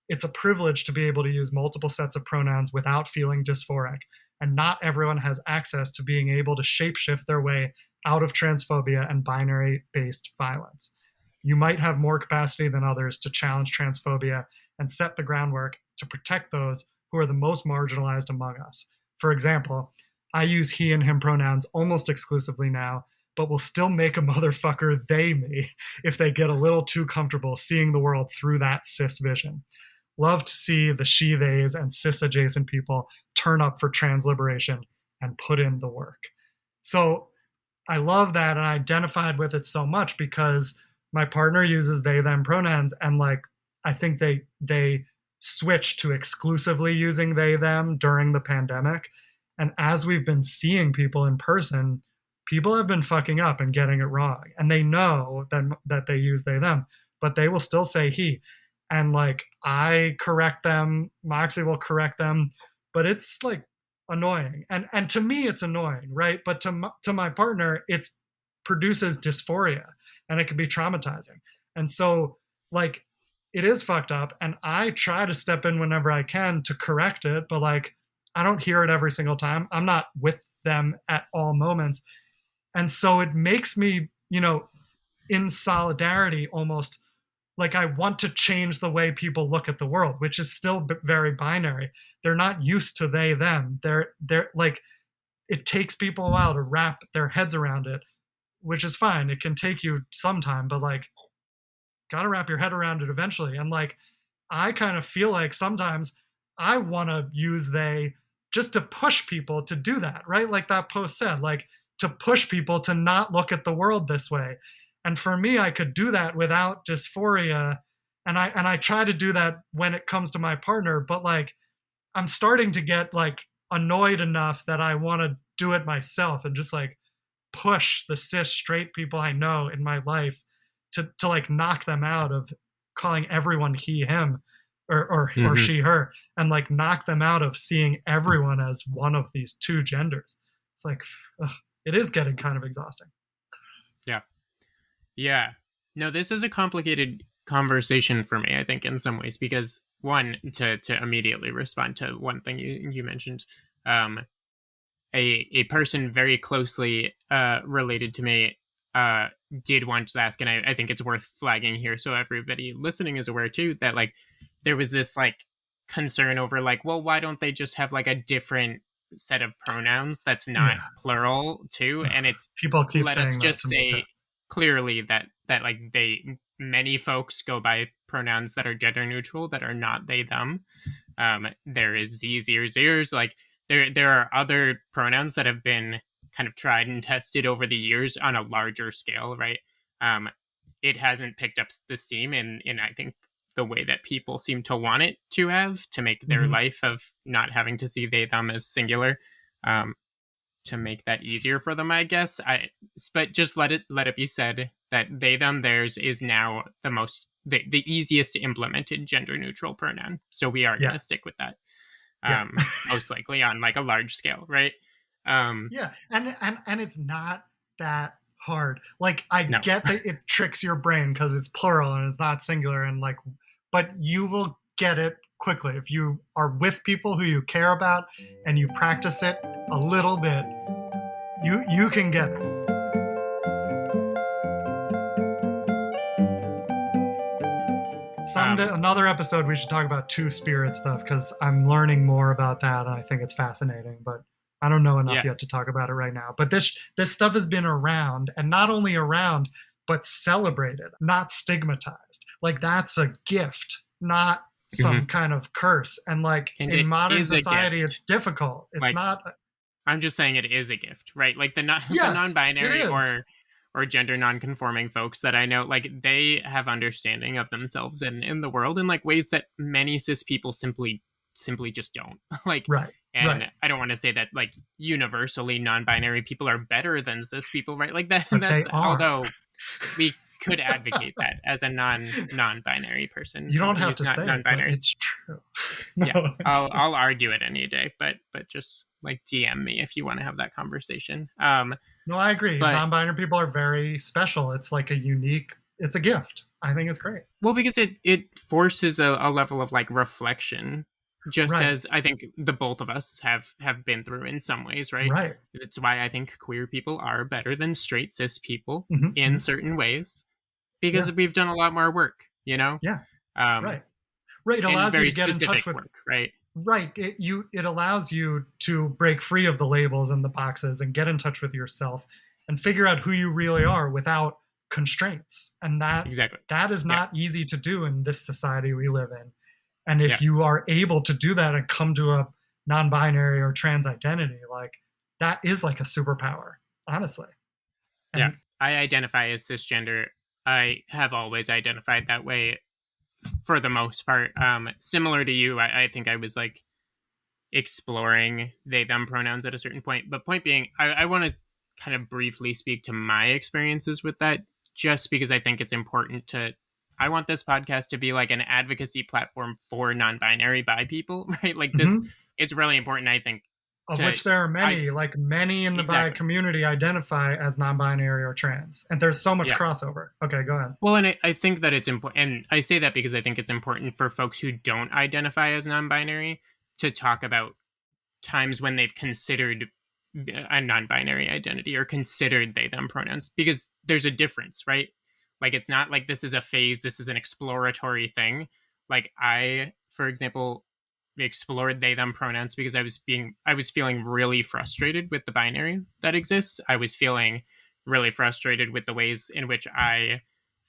It's a privilege to be able to use multiple sets of pronouns without feeling dysphoric, and not everyone has access to being able to shapeshift their way out of transphobia and binary-based violence. You might have more capacity than others to challenge transphobia and set the groundwork to protect those who are the most marginalized among us. For example, I use he and him pronouns almost exclusively now, but will still make a motherfucker they me if they get a little too comfortable seeing the world through that cis vision. Love to see the she, theys, and cis adjacent people turn up for trans liberation and put in the work. So I love that, and I identified with it so much because my partner uses they, them pronouns, and like I think they switched to exclusively using they, them during the pandemic. And as we've been seeing people in person, people have been fucking up and getting it wrong. And they know that they use they, them, but they will still say he. And like I correct them, Moxie will correct them, but it's like annoying. And to me it's annoying, right? But to my partner, it produces dysphoria and it can be traumatizing. And so like it is fucked up, and I try to step in whenever I can to correct it, but like I don't hear it every single time. I'm not with them at all moments. And so it makes me, in solidarity almost, like I want to change the way people look at the world, which is still very binary. They're not used to they, them. They're like, it takes people a while to wrap their heads around it, which is fine. It can take you some time, but like, gotta wrap your head around it eventually. And like, I kind of feel like sometimes I want to use they just to push people to do that, right? Like that post said, like to push people to not look at the world this way. And for me, I could do that without dysphoria. And I try to do that when it comes to my partner, but like I'm starting to get like annoyed enough that I want to do it myself and just like push the cis straight people I know in my life to like knock them out of calling everyone he, him, or Mm-hmm. she, her, and like knock them out of seeing everyone as one of these two genders. It's like, ugh, it is getting kind of exhausting. Yeah. Yeah. No, this is a complicated conversation for me, I think, in some ways, because one, to immediately respond to one thing you mentioned, um, a person very closely related to me uh, did want to ask, and I think it's worth flagging here so everybody listening is aware too, that like there was this like concern over like, well, why don't they just have like a different set of pronouns that's not Yeah. plural too? Ugh. And it's, People keep let us saying that just to me too. say clearly that like many folks go by pronouns that are gender neutral that are not they them. There is z, zers, ears, like there are other pronouns that have been kind of tried and tested over the years on a larger scale, right? um it hasn't picked up the steam in I think the way that people seem to want it to have, to make their Mm-hmm. life of not having to see they them as singular, um to make that easier for them, I guess. But just let it be said that they them theirs is now the easiest implemented gender neutral pronoun, so we are going Yeah. to stick with that, Yeah. most likely on like a large scale, right? um Yeah. And it's not that hard. Like I no. get that it tricks your brain because it's plural and it's not singular, and like, but you will get it quickly if you are with people who you care about and you practice it a little bit. You can get it. Someday, Um, another episode, we should talk about two-spirit stuff because I'm learning more about that and I think it's fascinating. But I don't know enough yeah, yet to talk about it right now. But this stuff has been around, and not only around, but celebrated, not stigmatized. Like that's a gift, not some mhm. kind of curse. And like And in it modern is a society, it's gift. difficult. It's Like, not. I'm just saying it is a gift, right? Like the the Yes, it non-binary is. or gender non-conforming folks that I know, like they have understanding of themselves and in the world in like ways that many cis people simply just don't. Like, Right, and right. I don't want to say that like universally non-binary people are better than cis people, right? Like that But they that's are. although we could advocate that as a non-binary person, You don't somebody have who's to not say it, but non-binary. it's true. No, Yeah, I'm kidding. I'll argue it any day, but just like DM me if you want to have that conversation. No, I agree. But Non-binary people are very special. It's like a unique. It's a gift. I think it's great. well, because it forces a level of like reflection, just Right, as I think the both of us have been through in some ways, right? right. It's why I think queer people are better than straight cis people Hmm, in hmm. certain ways because Yeah, we've done a lot more work, you know, yeah. um, Right, right. It and allows you very to get in touch specific with. work, right? Right. It allows you to break free of the labels and the boxes and get in touch with yourself and figure out who you really are without constraints. And Exactly. that is Yeah. not easy to do in this society we live in. And Yeah. if you are able to do that and come to a non-binary or trans identity, like that is like a superpower, honestly. Yeah. And I identify as cisgender. I have always identified that way for the most part. Similar to you, I think I was like exploring they them pronouns at a certain point. But point being, I want to kind of briefly speak to my experiences with that, just because I think it's important to. I want this podcast to be like an advocacy platform for non-binary bi people, right? Like this, mhm, it's really important. I think of to which there are I many, like many in the bi exactly. community identify as non-binary or trans. And there's so much Yeah. crossover. Okay, go ahead. Well, and I think that it's important, and I say that because I think it's important for folks who don't identify as non-binary to talk about times when they've considered a non-binary identity or considered they them pronouns, because there's a difference, right? Like it's not like this is a phase, this is an exploratory thing. Like I, for example, explored they them pronouns because I was feeling really frustrated with the binary that exists. I was feeling really frustrated with the ways in which I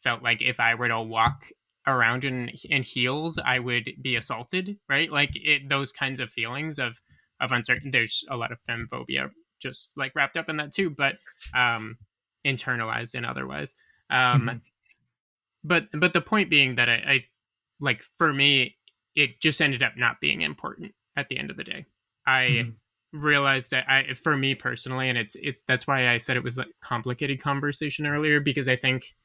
felt like if I were to walk around in heels, I would be assaulted, right? Like those kinds of feelings of uncertain. There's a lot of femphobia just like wrapped up in that too, but um, internalized and otherwise. Um, Mhm, but the point being that I like for me, it just ended up not being important at the end of the day. I mhm, realized that I, for me personally, and it's that's why I said it was like complicated conversation earlier, because I think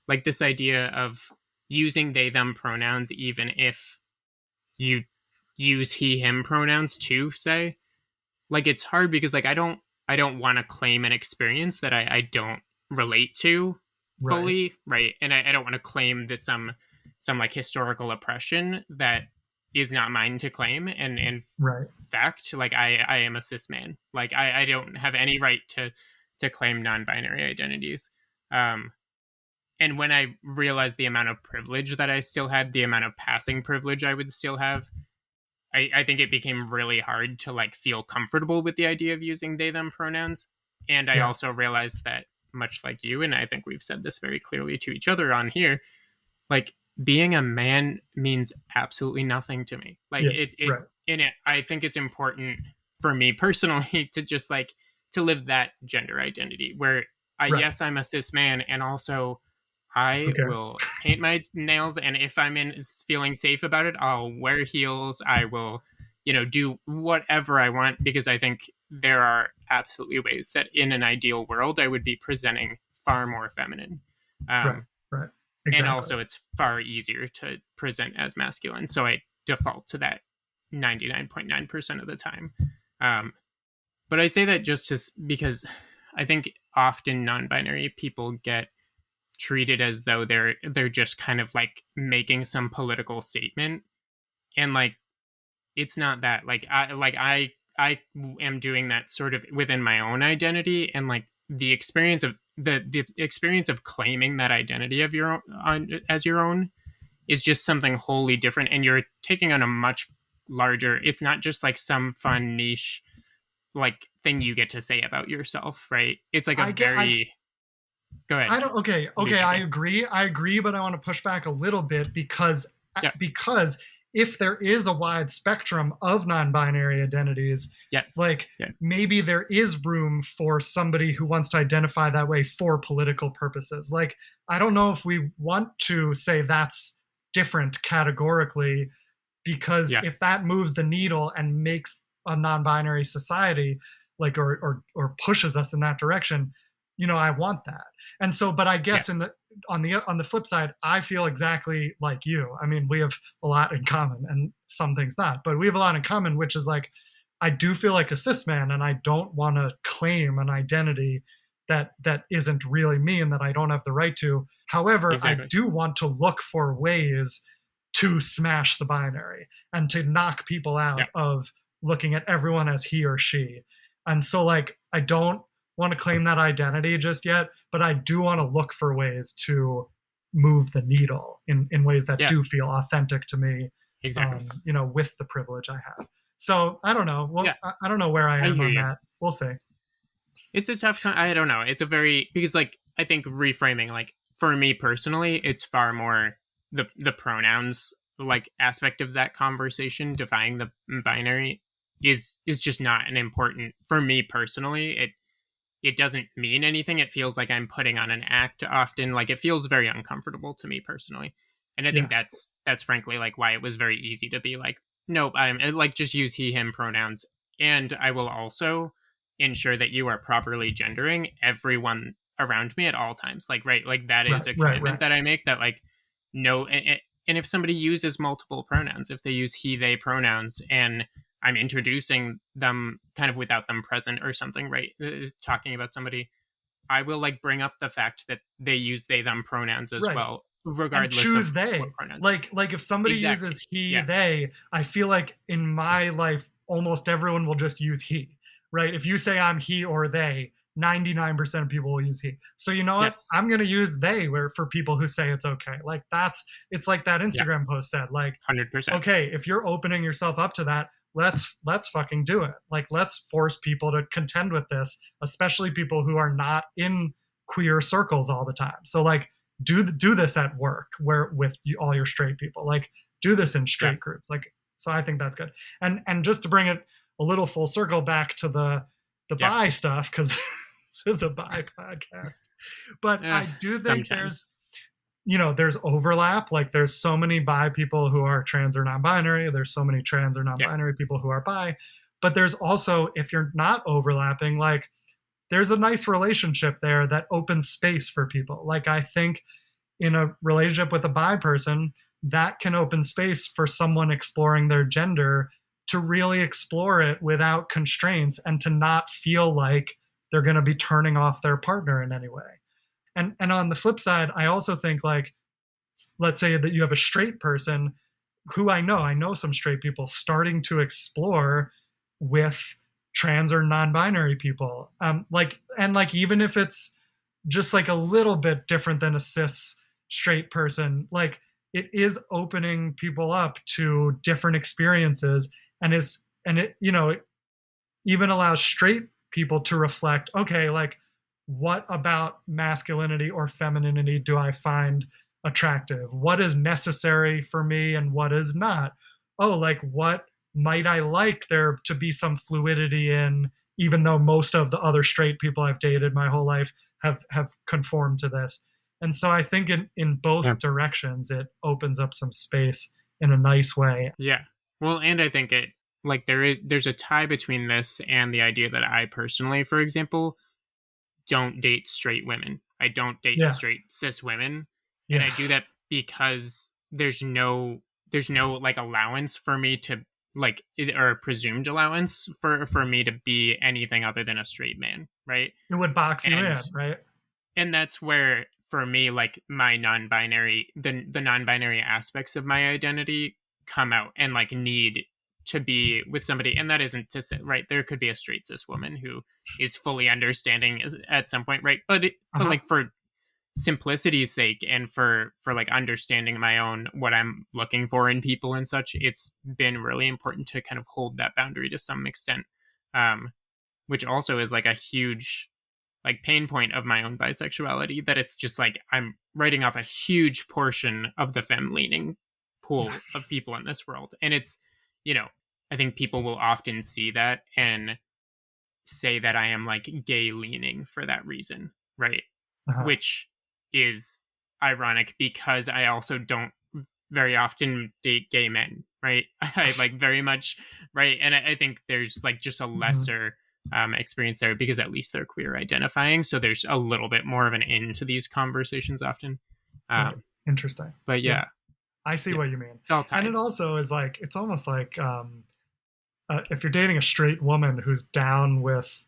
like this idea of using they them pronouns even if you use he him pronouns too, say, like it's hard because like I don't want to claim an experience that I don't relate to right, fully, right? And I don't want to claim this some like historical oppression that is not mine to claim. And in right, fact, like I am a cis man. Like I don't have any right to claim non-binary identities. Um and when I realized the amount of privilege that I still had, the amount of passing privilege I would still have, I think it became really hard to like feel comfortable with the idea of using they them pronouns. And I yeah, also realized that much like you, and I think we've said this very clearly to each other on here, like being a man means absolutely nothing to me. Like yeah, it right, in it, I think it's important for me personally to just like to live that gender identity where I right. yes, I'm a cis man and also Who I cares? will paint my nails, and if I'm in feeling safe about it, I'll wear heels. I will, you know, do whatever I want because I think there are absolutely ways that in an ideal world I would be presenting far more feminine. Right, Um, right, and exactly. also it's far easier to present as masculine. So I default to that 99.9% of the time. Um, but I say that just to, because I think often non-binary people get treated as though they're just kind of like making some political statement, and like it's not that. Like I am doing that sort of within my own identity, and like the experience of the experience of claiming that identity of your own as your own is just something wholly different, and you're taking on a much larger. It's not just like some fun niche like thing you get to say about yourself, right? It's like a I get very go ahead. I don't okay, What are you okay, I thinking? agree. I agree, but I want to push back a little bit Yeah. because if there is a wide spectrum of non-binary identities, Yes. like Yeah. maybe there is room for somebody who wants to identify that way for political purposes. Like I don't know if we want to say that's different categorically, because Yeah. if that moves the needle and makes a non-binary society like or pushes us in that direction, I want that. And so, but I guess Yes. in the on the flip side, I feel exactly like you. I mean, we have a lot in common and some things not, but we have a lot in common, which is like I do feel like a cis man and I don't want to claim an identity that isn't really me and that I don't have the right to. However, I Exactly. do want to look for ways to smash the binary and to knock people Yeah. out of looking at everyone as he or she. And so, like, I don't want to claim that identity just yet, but I do want to look for ways to move the needle in ways that Yeah. do feel authentic to me, Exactly. with the privilege I have. So I don't know. Yeah. Well, I don't know where I I am hear on you. that. We'll see. It's a tough. I don't know. It's a very because like I think reframing like for me personally, it's far more the pronouns like aspect of that conversation, defying the binary is just not an important for me personally. It doesn't mean anything. It feels like I'm putting on an act often. Like it feels very uncomfortable to me personally. And I think Yeah. that's frankly like why it was very easy to be like, nope, I'm like just use he him pronouns. And I will also ensure that you are properly gendering everyone around me at all times. Like right, like that Right. is a Right. commitment Right. that I make that like no and if somebody uses multiple pronouns, if they use he they pronouns and I'm introducing them kind of without them present or something, right? Talking about somebody, I will like bring up the fact that they use they them pronouns as Right. well, And regardless of choose what they. pronouns they use. Like if somebody Exactly. uses he, Yeah. they, I feel like in my life almost everyone will just use he, right? If you say I'm he or they, 99% of people will use he. So you know what? Yes. I'm going to use they where for people who say it's okay. Like it's like that Yeah. Instagram post said, like, 100%. okay, if you're opening yourself up to that, let's fucking do it. Like let's force people to contend with this, especially people who are not in queer circles all the time. So like do this at work where with all your straight people. Like do this in Yeah. straight groups. Like so I think that's good. And just to bring it a little full circle back to the Yeah. bi stuff because this is a bi podcast. But I do think Sometimes. there's overlap. Like there's so many bi people who are trans or non-binary. There's so many trans or Yeah. non-binary people who are bi. But there's also, if you're not overlapping, like there's a nice relationship there that opens space for people. Like I think in a relationship with a bi person, that can open space for someone exploring their gender to really explore it without constraints and to not feel like they're going to be turning off their partner in any way. And on the flip side, I also think like let's say that you have a straight person who I know some straight people starting to explore with trans or non-binary people. Like even if it's just like a little bit different than a cis straight person, like it is opening people up to different experiences and it it even allows straight people to reflect, okay, like what about masculinity or femininity do I find attractive? What is necessary for me and what is not? Oh, like what might I like there to be some fluidity in, even though most of the other straight people I've dated my whole life have conformed to this. And so I think in Yeah. both directions it opens up some space in a nice way. Yeah. Well, and I think it like there's a tie between this and the idea that I personally, for example, don't date straight women. I don't date Yeah. straight cis women, and I Yeah. do that because there's no like allowance for me to like or presumed allowance for me to be anything other than a straight man, right? It would box you And in, right? that's where for me like my non-binary the non-binary aspects of my identity come out and like need to be with somebody, and that isn't to say, right, there could be a straight cis woman who is fully understanding at some point, right? But Uh-huh. like for simplicity's sake and for like understanding my own what I'm looking for in people and such, it's been really important to kind of hold that boundary to some extent, um which also is like a huge like pain point of my own bisexuality, that it's just like I'm writing off a huge portion of the femme leaning pool of people in this world. And it's, you know, I think people will often see that and say that I am like gay leaning for that reason, right? Uh-huh. Which is ironic because I also don't very often date gay men, right? I like very much, right? And I think there's like just a Mhm. lesser experience there because at least they're queer identifying. So there's a little bit more of an end to these conversations often. Right. Um, Interesting. but Yeah. yeah, I see yeah, what you mean. it's all And it tied. also is like, it's almost like if you're dating a straight woman who's down with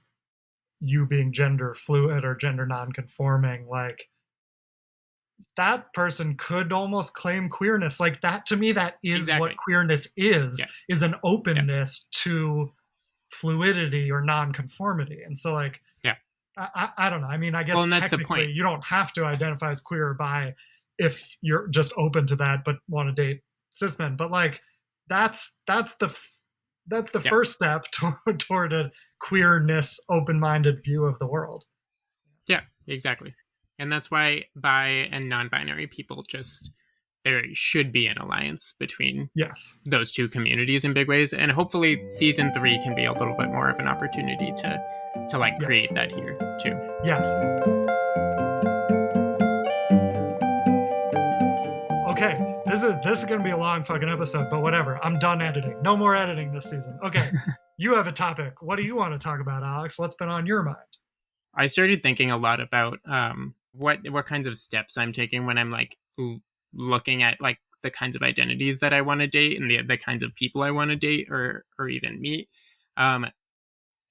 you being gender fluid or gender non-conforming, like that person could almost claim queerness. Like that to me, that is what Exactly. queerness Yes. is an Yeah. openness to fluidity or non-conformity. And so like Yeah. I don't know. I mean, I Well, guess and that's the technically point. you don't have to identify as queer or bi if you're just open to that but want to date cis men. But like that's the that's the Yeah. first step toward a queerness open-minded view of the world. Yeah, exactly. And that's why bi and non binary people just, there should be an alliance between Yes. those two communities in big ways. And hopefully season 3 can be a little bit more of an opportunity to like create Yes. that here too. Yes. Okay. This is gonna be a long fucking episode, but whatever. I'm done editing. No more editing this season. Okay. You have a topic. What do you want to talk about, Alex? What's been on your mind? I started thinking a lot about what kinds of steps I'm taking when I'm like looking at like the kinds of identities that I want to date and the kinds of people I want to date or even meet. Um,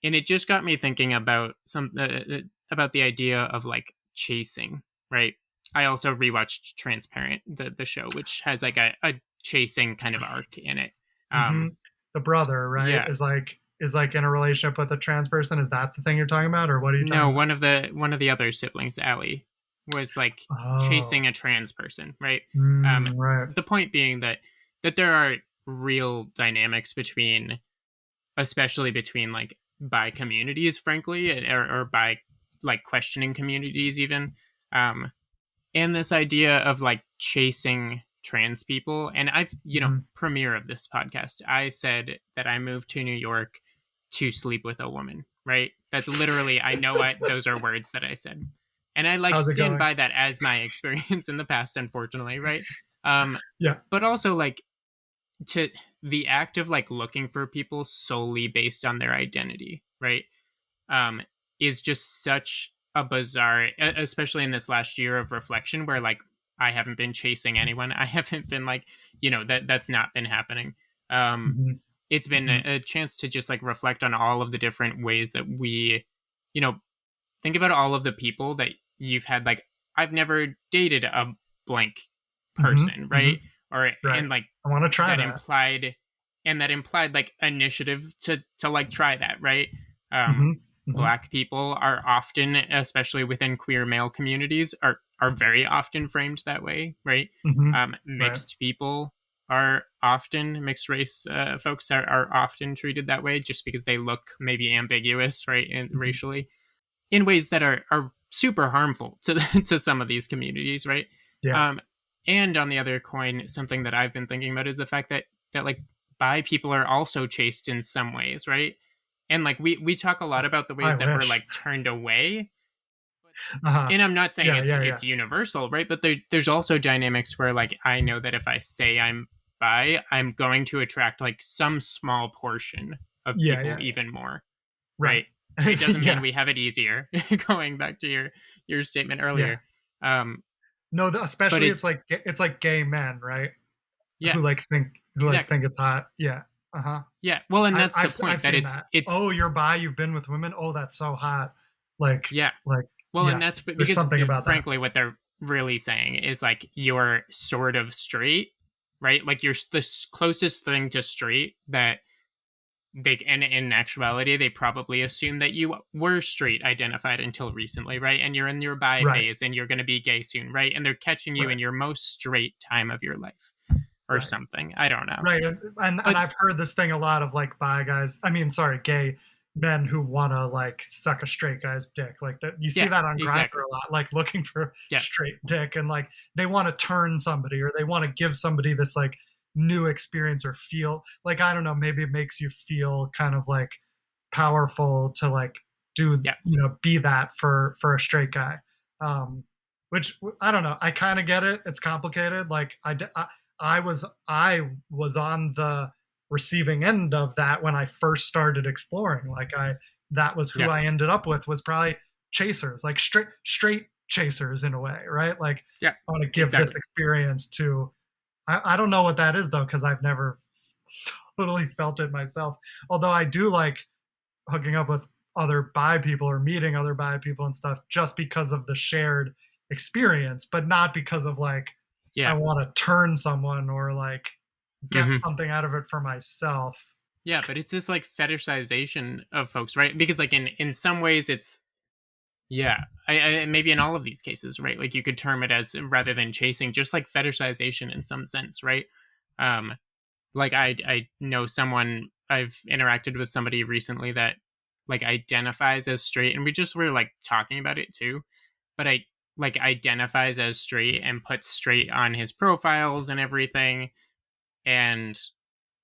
and it just got me thinking about the idea of like chasing, right? I also rewatched Transparent, the show, which has like a chasing kind of arc in it. Mm-hmm. Um, The brother, right, yeah, is like in a relationship with a trans person. Is that the thing you're talking about, or what are you talking no, about? one of the other siblings, Allie, was like chasing Oh, a trans person, right? right. The point being that there are real dynamics between, especially between like bi communities, frankly, or by like questioning communities even, um, and this idea of like chasing trans people. And I've, Mm-hmm. premiere of this podcast, I said that I moved to New York to sleep with a woman, right? That's literally, I know those are words that I said. And I like How's it stand going? by that as my experience in the past, unfortunately, right? Um, Yeah. but also like to the act of like looking for people solely based on their identity, right? um, is just such a bizarre, especially in this last year of reflection where like I haven't been chasing anyone. I haven't been like, that's not been happening. Um, Mm-hmm. it's been Mm-hmm. a chance to just like reflect on all of the different ways that we, you know, think about all of the people that you've had. Like, I've never dated a blank Mm-hmm. person, Mm-hmm. right? Or, Right. and like I want to try that that. implied, that implied like initiative to like try that, right? Mm-hmm. Mm-hmm. Black people are often, especially within queer male communities, are very often framed that way, right? Mm-hmm. Right. Mixed people are often, mixed race folks are often treated that way just because they look maybe ambiguous, right, and Mm-hmm. racially in ways that are super harmful to to some of these communities, right? Yeah. Um, and on the other coin, something that I've been thinking about is the fact that like bi people are also chaste in some ways, right? And like we talk a lot about the I ways that we're wish. like turned away, Uh-huh. and I'm not saying Yeah. Yeah. Yeah. it's universal, right? But there's also dynamics where like I know that if I say I'm bi, I'm going to attract like some small portion of Yeah. people Yeah. Yeah. even more, Right. right? It doesn't mean Yeah. we have it easier. Going back to your statement Yeah. earlier, um, No, but especially it's like gay men, right? yeah, Who like exactly, think it's hot. Yeah. Uh-huh. yeah. Well, and that's the I've point that seen that. it's Oh, you're bi, you've been with women. Oh, that's so hot. Like yeah. like Well, and yeah. that's There's because something about that. frankly, what they're really saying is like you're sort of straight, right? Like you're the closest thing to straight that they, and in actuality they probably assume that you were straight identified until recently, right? And you're in your bi Right, phase and you're going to be gay soon, right? And they're catching you right, in your most straight time of your life or right. something. I don't know. Right, and But I've heard this thing a lot of, like, bi guys I mean, sorry, gay men who wanna, like, suck a straight guy's dick, like, that you see yeah, that on Grindr exactly. a lot, like, looking for Yes. straight dick, and, like, they wanna turn somebody, or they wanna give somebody this, like, new experience, or feel like, I don't know, maybe it makes you feel kind of, like, powerful to, like, do Yeah. be that for a straight guy. Which I don't know. I kind of get it. It's complicated. Like I was on the receiving end of that when I first started exploring. Like I that was who Yeah. I ended up with, was probably chasers, like straight chasers in a way, right? Like Yeah. I want to give this Exactly. experience to I don't know what that is though, because I've never totally felt it myself. Although I do like hooking up with other bi people or meeting other bi people and stuff just because of the shared experience, but not because of like I Yeah. want to turn someone or like get Hmm. something out of it for myself. Yeah, but it's this like fetishization of folks, right? Because like in some ways it's, yeah, I maybe in all of these cases, right? Like you could term it as, rather than chasing, just like fetishization in some sense, right? Um, like I know someone, I've interacted with somebody recently that like identifies as straight, and we just were like talking about it too. But I like identifies as straight and puts straight on his profiles and everything, and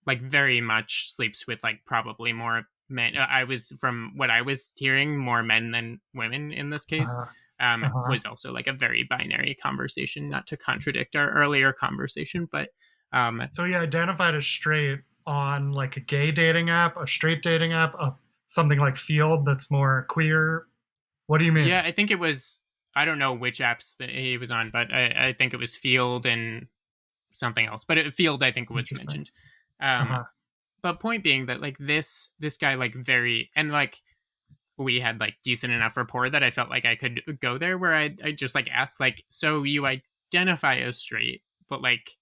like very much sleeps with like probably more men. I was, from what I was hearing, more men than women in this case. Uh, uh-huh. Was also like a very binary conversation, not to contradict our earlier conversation, but um, So you identified as straight on like a gay dating app, a straight dating app, something like Field that's more queer. What do you mean? yeah, I think it was, I don't know which apps that he was on, but I think it was Field and something else. But Field, I think, was Interesting. mentioned. Um, Uh-huh. but point being that like this guy, like very, and like we had like decent enough rapport that I felt like I could go there, where I just like asked, like, so you identify as straight, but like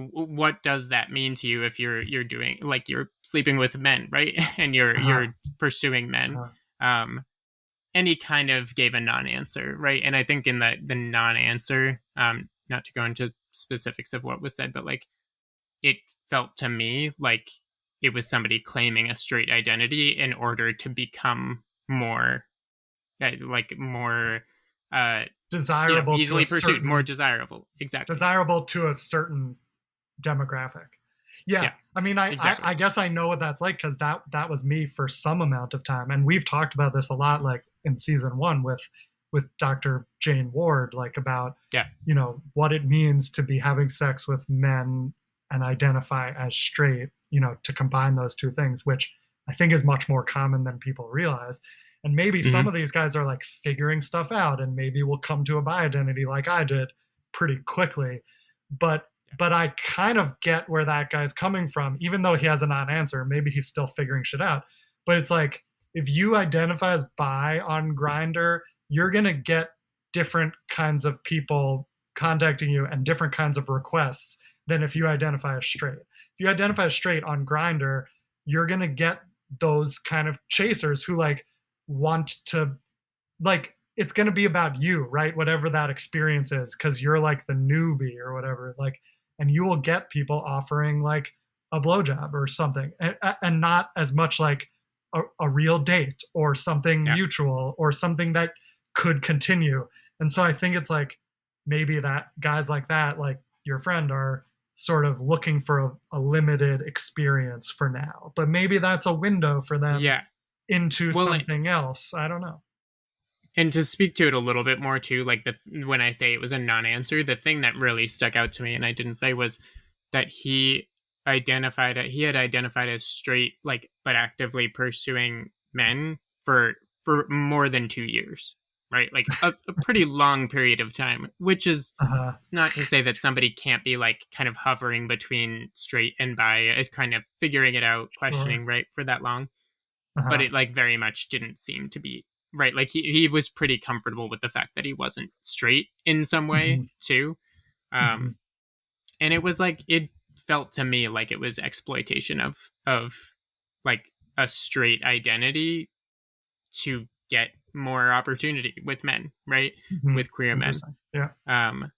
what does that mean to you if you're doing, like, you're sleeping with men, right? And you're Uh-huh. pursuing men. Uh-huh. um and he kind of gave a non-answer, right? And I think in the non-answer, not to go into specifics of what was said, but like it felt to me like it was somebody claiming a straight identity in order to become more like more uh Desirable to a easily pursued, more certain desirable. Exactly. desirable to a certain demographic. Yeah, Yeah, I mean, I exactly. guess I know what that's like because that was me for some amount of time, and we've talked about this a lot, like in season one with Dr. Jane Ward, like about Yeah. what it means to be having sex with men and identify as straight, to combine those two things, which I think is much more common than people realize. And maybe some Hmm. of these guys are like figuring stuff out, and maybe will come to a bi identity like I did pretty quickly. But but I kind of get where that guy's coming from, even though he has a non-answer. Maybe he's still figuring shit out. But it's like if you identify as bi on Grinder, you're gonna get different kinds of people contacting you and different kinds of requests than if you identify as straight. If you identify as straight on Grinder, you're gonna get those kind of chasers who like want to like it's going to be about you, right? Whatever that experience is, because you're like the newbie or whatever. Like, and you will get people offering like a blowjob or something, and not as much like a real date or something Yeah. mutual or something that could continue. And so I think it's like maybe that guys like that, like your friend, are sort of looking for a limited experience for now. But maybe that's a window for them Yeah. into Well, something else. I don't know. and to speak to it a little bit more too, like the, when I say it was a non-answer, the thing that really stuck out to me and I didn't say was that he had identified as straight, like, but actively pursuing men for more than 2 years, right? Like a pretty long period of time, which is, Uh-huh. it's not to say that somebody can't be like kind of hovering between straight and bi, kind of figuring it out, Sure. questioning, right, for that long. But Uh-huh. it like very much didn't seem to be right. Like he was pretty comfortable with the fact that he wasn't straight in some way Mhm. too. Mhm. um and it was like, it felt to me like it was exploitation of like a straight identity to get more opportunity with men, right? Mhm. With queer men. Interesting. Yeah. Um,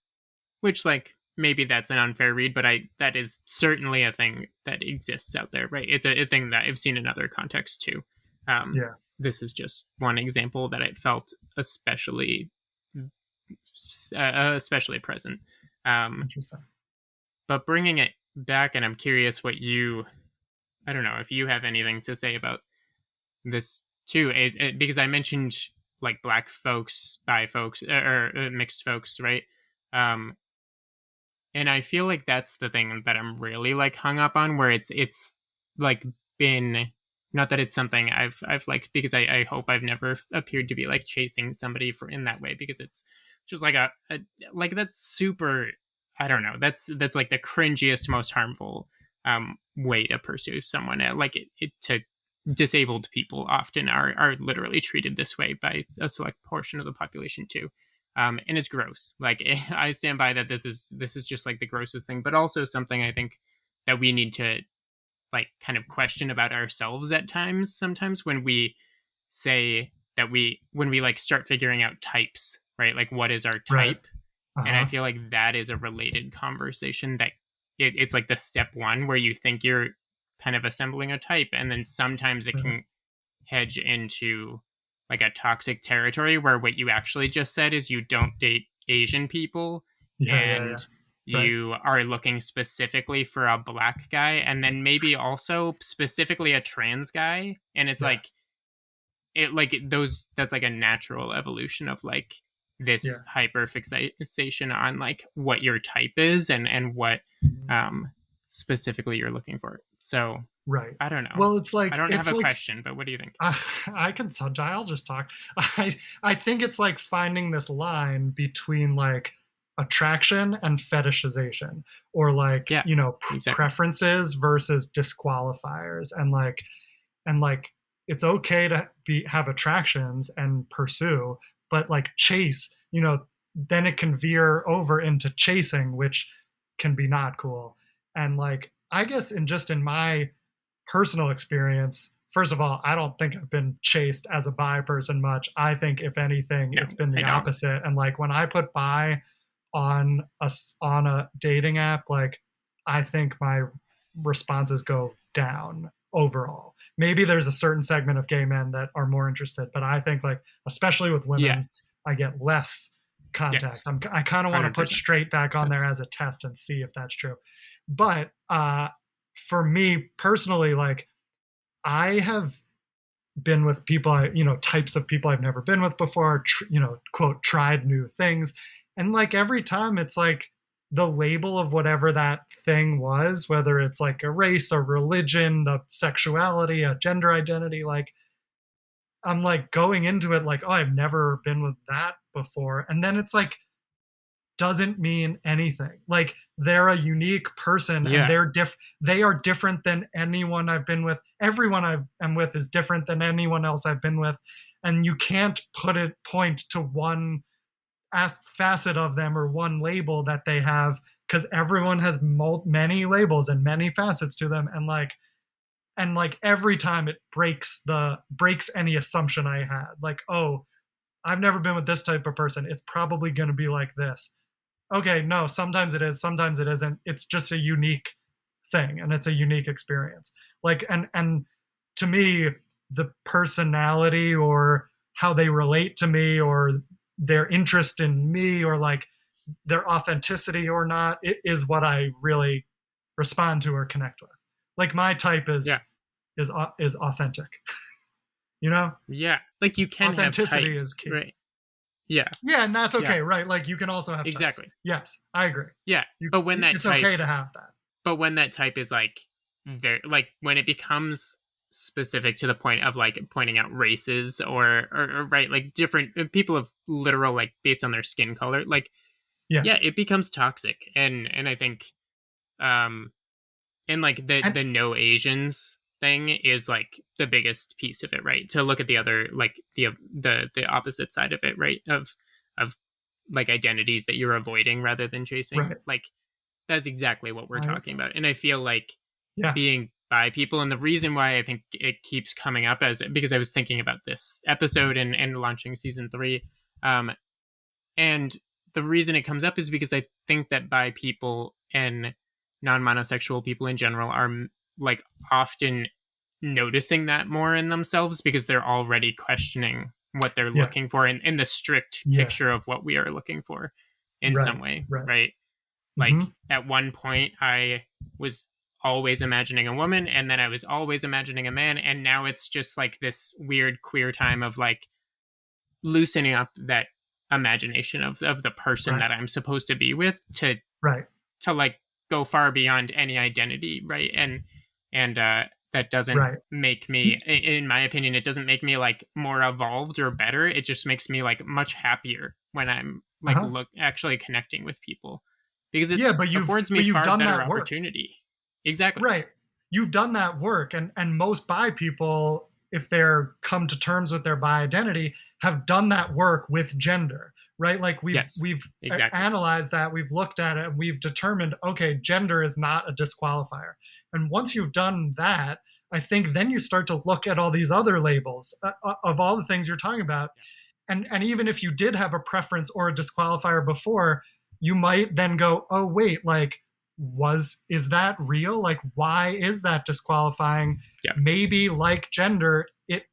which like maybe that's an unfair read, but I that is certainly a thing that exists out there, right? It's a thing that I've seen in other contexts too. Um, Yeah. this is just one example that it felt especially present. Um, Interesting. but bringing it back, and I'm curious what you, I don't know if you have anything to say about this too, is because I mentioned like black folks, bi folks, or mixed folks, right? Um, and I feel like that's the thing that I'm really like hung up on, where it's like been, not that it's something I've liked, because I hope I've never appeared to be like chasing somebody for in that way, because it's just like a like that's super, I don't know, that's like the cringiest, most harmful way to pursue someone. Like it to disabled people often are literally treated this way by a select portion of the population too. And it's gross. Like I stand by that. This is just like the grossest thing, but also something I think that we need to like kind of question about ourselves at times. Sometimes when we say that when we like start figuring out types, right? Like what is our Right. type? And I Uh-huh. feel like that is a related conversation that it's like the step one where you think you're kind of assembling a type, and then sometimes it Right. can hedge into like a toxic territory where what you actually just said is you don't date Asian people Yeah, yeah, yeah. and Right. you are looking specifically for a black guy, and then maybe also specifically a trans guy, and it's Yeah. like it like those that's like a natural evolution of like Yeah. this hyper fixation on like what your type is and what Mhm. um specifically you're looking for. So Right. I don't know. Well, I don't have it's a like question, but what do you think? I I can I'll just talk. I think it's like finding this line between like attraction and fetishization, or like, Yeah, you know, exactly. preferences versus disqualifiers, and like it's okay to be have attractions and pursue, but like chase, you know, then it can veer over into chasing, which can be not cool. And like I guess in my personal experience, first of all, I don't think I've been chased as a bi person much. I think if anything, No, it's been I the don't. opposite. And like when I put bi on a dating app, like I think my responses go down overall. Maybe there's a certain segment of gay men that are more interested, but I think like especially with Yeah. women, I get less contact. Yes. I kind of want to put 100%. straight back on there That's as a test and see if that's true. But for me personally, like I have been with people, you know, types of people I've never been with before, you know, quote, tried new things. And like every time it's like the label of whatever that thing was, whether it's like a race, a religion, a sexuality, a gender identity, like I'm like going into it like, oh, I've never been with that before. And then it's like, doesn't mean anything. Like they're a unique person and yeah. they are different than anyone I've been with. Everyone I am with is different than anyone else I've been with. And you can't point to one facet of them or one label that they have, because everyone has many labels and many facets to them. And like every time it breaks any assumption I had. Like, oh, I've never been with this type of person. It's probably going to be like this. Okay, no, sometimes it is, sometimes it isn't. It's just a unique thing and it's a unique experience. Like and to me, the personality or how they relate to me or their interest in me or like their authenticity or not, it is what I really respond to or connect with. Like my type Yeah. is authentic. You know? Yeah. Like you can have Authenticity is types, key. right? Yeah. Yeah, and that's Yeah. okay, right? Like you can also have types. Exactly. Yes, I agree. Yeah. But when that It's type okay to have that. but when that type is like very like when it becomes specific to the point of like pointing out races or right like different people of literal like based on their skin color, like Yeah. yeah, it becomes toxic. And I think um and like And the no Asians thing is like the biggest piece of it, right? To look at the other like the opposite side of it, right? Of like identities that you're avoiding rather than chasing. right. Like that's exactly what we're I talking about. And I feel like yeah. being bi people. And the reason why I think it keeps coming up as because I was thinking about this episode and launching season 3. And the reason it comes up is because I think that bi people and non-monosexual people in general are like often noticing that more in themselves because they're already questioning what they're Yeah. looking for in the strict Yeah. picture of what we are looking for in Right. some way, Right. right? Like Mm-hmm. at one point, I was always imagining a woman, and then I was always imagining a man, and now it's just like this weird queer time of like loosening up that imagination of the person Right. that I'm supposed to be with Right. to like go far beyond any identity, right? And that doesn't Right. make me, in my opinion, it doesn't make me like more evolved or better. It just makes me like much happier when I'm like Uh-huh. actually connecting with people because it Yeah, but you've affords me but you've far done better that work. opportunity. Exactly. Right. You've done that work, and most bi people, if they're come to terms with their bi identity, have done that work with gender, right? Like Yes. we've Exactly. analyzed that, we've looked at it, and we've determined, okay, gender is not a disqualifier. And once you've done that, I think then you start to look at all these other labels of all the things you're talking about, and even if you did have a preference or a disqualifier before, you might then go, oh wait, like is that real? Like why is that disqualifying? Yeah. Maybe like gender, it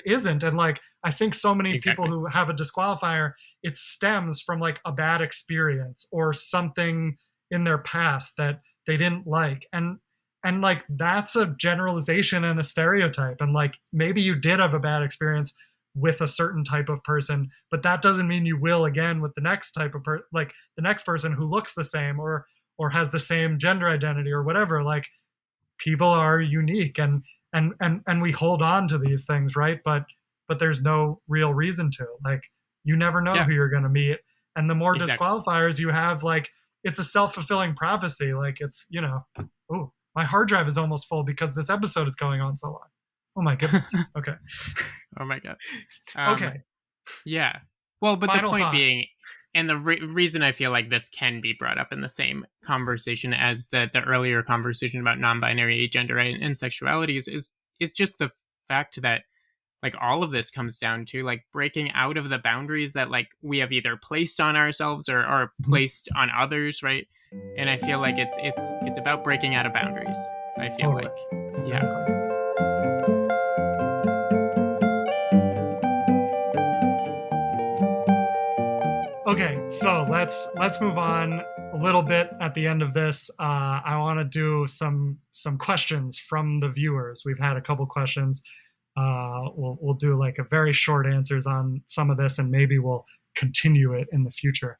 isn't. And like I think so many people Exactly. who have a disqualifier, it stems from like a bad experience or something in their past that they didn't like. And like that's a generalization and a stereotype. And like maybe you did have a bad experience with a certain type of person, but that doesn't mean you will again with the next type of like the next person who looks the same or has the same gender identity or whatever. Like people are unique, and we hold on to these things, right? But there's no real reason to. Like you never know Yeah. who you're going to meet, and the more Exactly. disqualifiers you have, like it's a self-fulfilling prophecy. Like it's, oh, my hard drive is almost full because this episode is going on so long. Oh my goodness. Okay. Oh my god. Okay. Yeah. Well, but the Final point thought. being, and the reason I feel like this can be brought up in the same conversation as the earlier conversation about non-binary gender and sexuality is just the fact that like all of this comes down to like breaking out of the boundaries that like we have either placed on ourselves or Mhm. placed on others, right? And I feel like it's about breaking out of boundaries. I feel Totally. like, yeah, Exactly. Okay, so let's move on a little bit at the end of this. I want to do some questions from the viewers. We've had a couple questions. We'll do like a very short answers on some of this, and maybe we'll continue it in the future.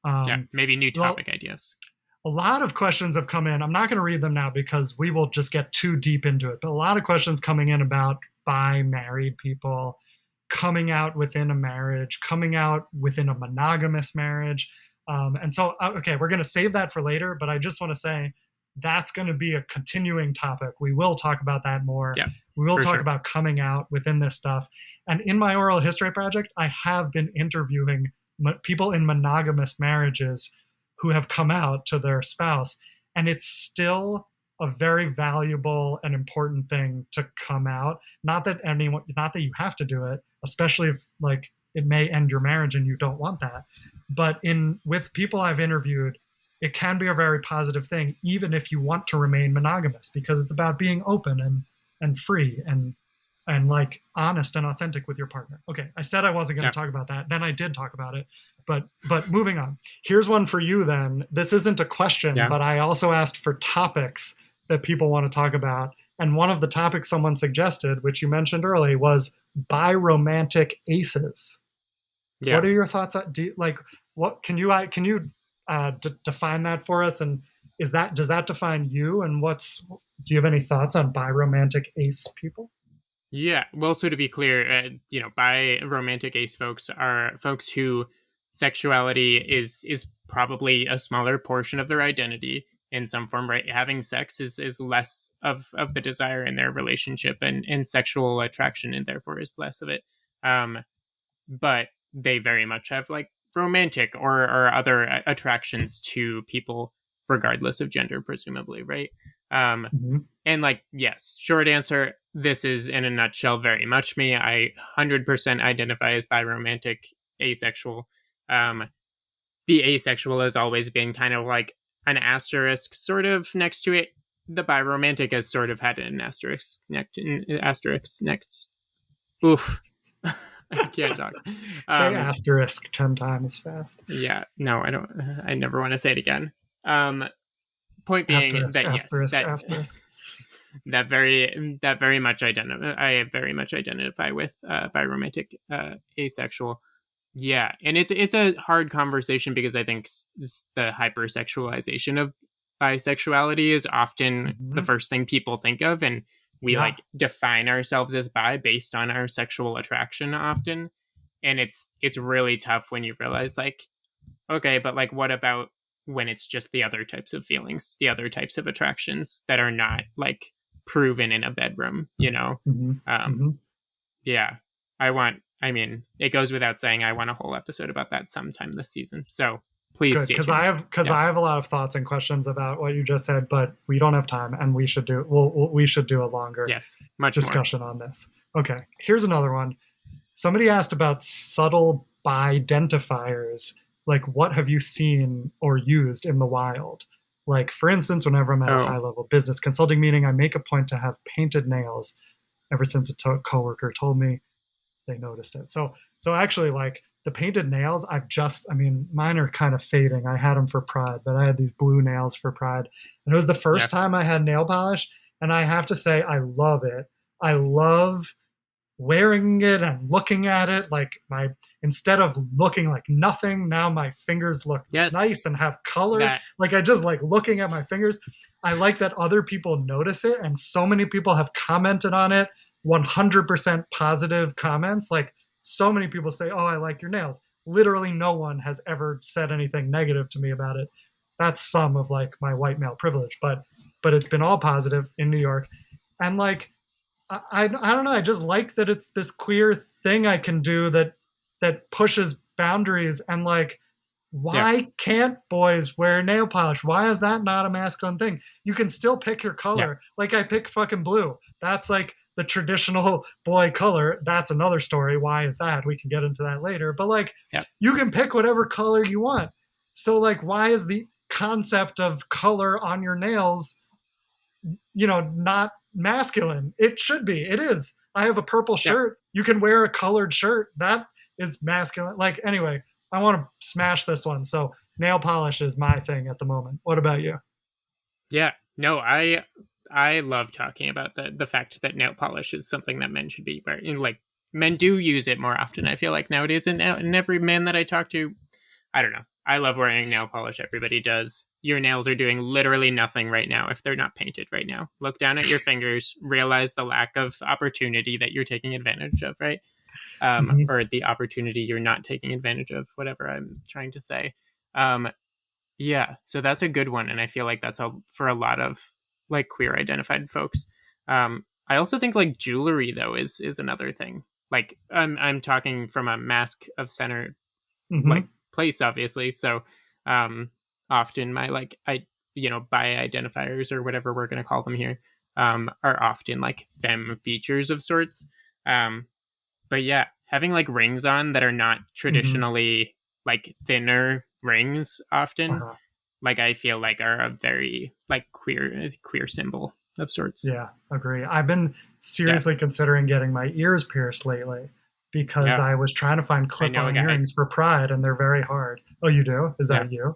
yeah. Um, Maybe new well, topic ideas. a lot of questions have come in. I'm not going to read them now because we will just get too deep into it. But a lot of questions coming in about bi married people coming out within a marriage, coming out within a monogamous marriage. And so, okay, we're going to save that for later. But I just want to say that's going to be a continuing topic. We will talk about that more. Yeah, We will for talk sure. about coming out within this stuff. And in my oral history project, I have been interviewing people in monogamous marriages who have come out to their spouse. And it's still a very valuable and important thing to come out. Not that you have to do it, especially if like it may end your marriage and you don't want that. But in with people I've interviewed, it can be a very positive thing, even if you want to remain monogamous, because it's about being open and free and like honest and authentic with your partner. Okay, I said I wasn't going Yeah, to talk about that. Then I did talk about it. But moving on. Here's one for you then. This isn't a question, yeah. but I also asked for topics that people want to talk about. And one of the topics someone suggested, which you mentioned early, was biromantic aces. What Yeah. are your thoughts on like what can you define that for us? And does that define you? And do you have any thoughts on biromantic ace people? Yeah. Well, so to be clear, bi romantic ace folks are folks who sexuality is probably a smaller portion of their identity in some form, right? Having sex is less of the desire in their relationship, and sexual attraction, and therefore is less of it. Um, but they very much have like romantic or other attractions to people, regardless of gender, presumably, right? Mhm. And like, yes, short answer, this is in a nutshell very much me. I 100% identify as biromantic, asexual. Um, the asexual has always been kind of like an asterisk sort of next to it. The biromantic has sort of had an asterisk next. Oof. I can't talk. Say Um, asterisk 10 times fast. yeah, no, I don't. I never want to say it again. Um, Point being Asterisk, that yes, asterisk, asterisk. that very much identify. I very much identify with biromantic, asexual. Yeah, and it's a hard conversation because I think the hypersexualization of bisexuality is often the Hmm. first thing people think of, and we Yeah. like define ourselves as bi based on our sexual attraction often, and it's really tough when you realize like, okay, but like what about when it's just the other types of feelings, the other types of attractions that are not like proven in a bedroom, you know? Hmm. Um, Hmm. yeah, I mean, it goes without saying, I want a whole episode about that sometime this season. So please Good, stay tuned. because Yeah. I have a lot of thoughts and questions about what you just said, but we don't have time, and we should do a longer Yes. Much more. discussion on this. Okay, here's another one. Somebody asked about subtle bi-dentifiers. Like, what have you seen or used in the wild? Like, for instance, whenever I'm at a Oh, high-level business consulting meeting, I make a point to have painted nails. Ever since a coworker told me, they noticed it. So actually, like the painted nails, I mean, mine are kind of fading. I had them for Pride, but I had these blue nails for Pride, and it was the yeah. first time I had nail polish, and I have to say, I love it. I love wearing it and looking at it. Like my instead of looking like nothing, now my fingers look Yes. nice and have color. That, Like I just like looking at my fingers. I like that other people notice it, and so many people have commented on it. 100% positive comments. Like so many people say, "Oh, I like your nails." Literally, no one has ever said anything negative to me about it. That's some of like my white male privilege, but it's been all positive in New York, and like I don't know. I just like that it's this queer thing I can do that pushes boundaries, and like, yeah. why can't boys wear nail polish? Why is that not a masculine thing? You can still pick your Yeah. color. Like I pick fucking blue. That's like the traditional boy color. That's another story. Why is that? We can get into that later. But like Yeah. you can pick whatever color you want. So like why is the concept of color on your nails, not masculine? It should be. It is. I have a purple Yeah. shirt. You can wear a colored shirt. That is masculine. Like, anyway, I want to smash this one. So, nail polish is my thing at the moment. What about you? Yeah. No, I love talking about the fact that nail polish is something that men should be wearing. Like men do use it more often. I feel like nowadays, and every man that I talk to, I don't know. I love wearing nail polish. Everybody does. Your nails are doing literally nothing right now if they're not painted right now. Look down at your fingers, realize the lack of opportunity that you're taking advantage of, right? Mm-hmm. Or the opportunity you're not taking advantage of, whatever I'm trying to say. Um, yeah, so that's a good one, and I feel like that's for a lot of like queer identified folks. I also think like jewelry though is another thing. Like I'm talking from a mask of center like Mm-hmm. place, obviously. So um, often my like bi identifiers or whatever we're gonna call them here are often like femme features of sorts. Um, but yeah, having like rings on that are not Mm-hmm. traditionally like thinner rings often Uh-huh. like I feel like are a very like queer symbol of sorts. Yeah, agree. I've been Yeah, seriously considering getting my ears pierced lately because yeah. I was trying to find I know a clip-on guy. earrings for Pride, and they're very hard. Oh, you do? Is Yeah. that you?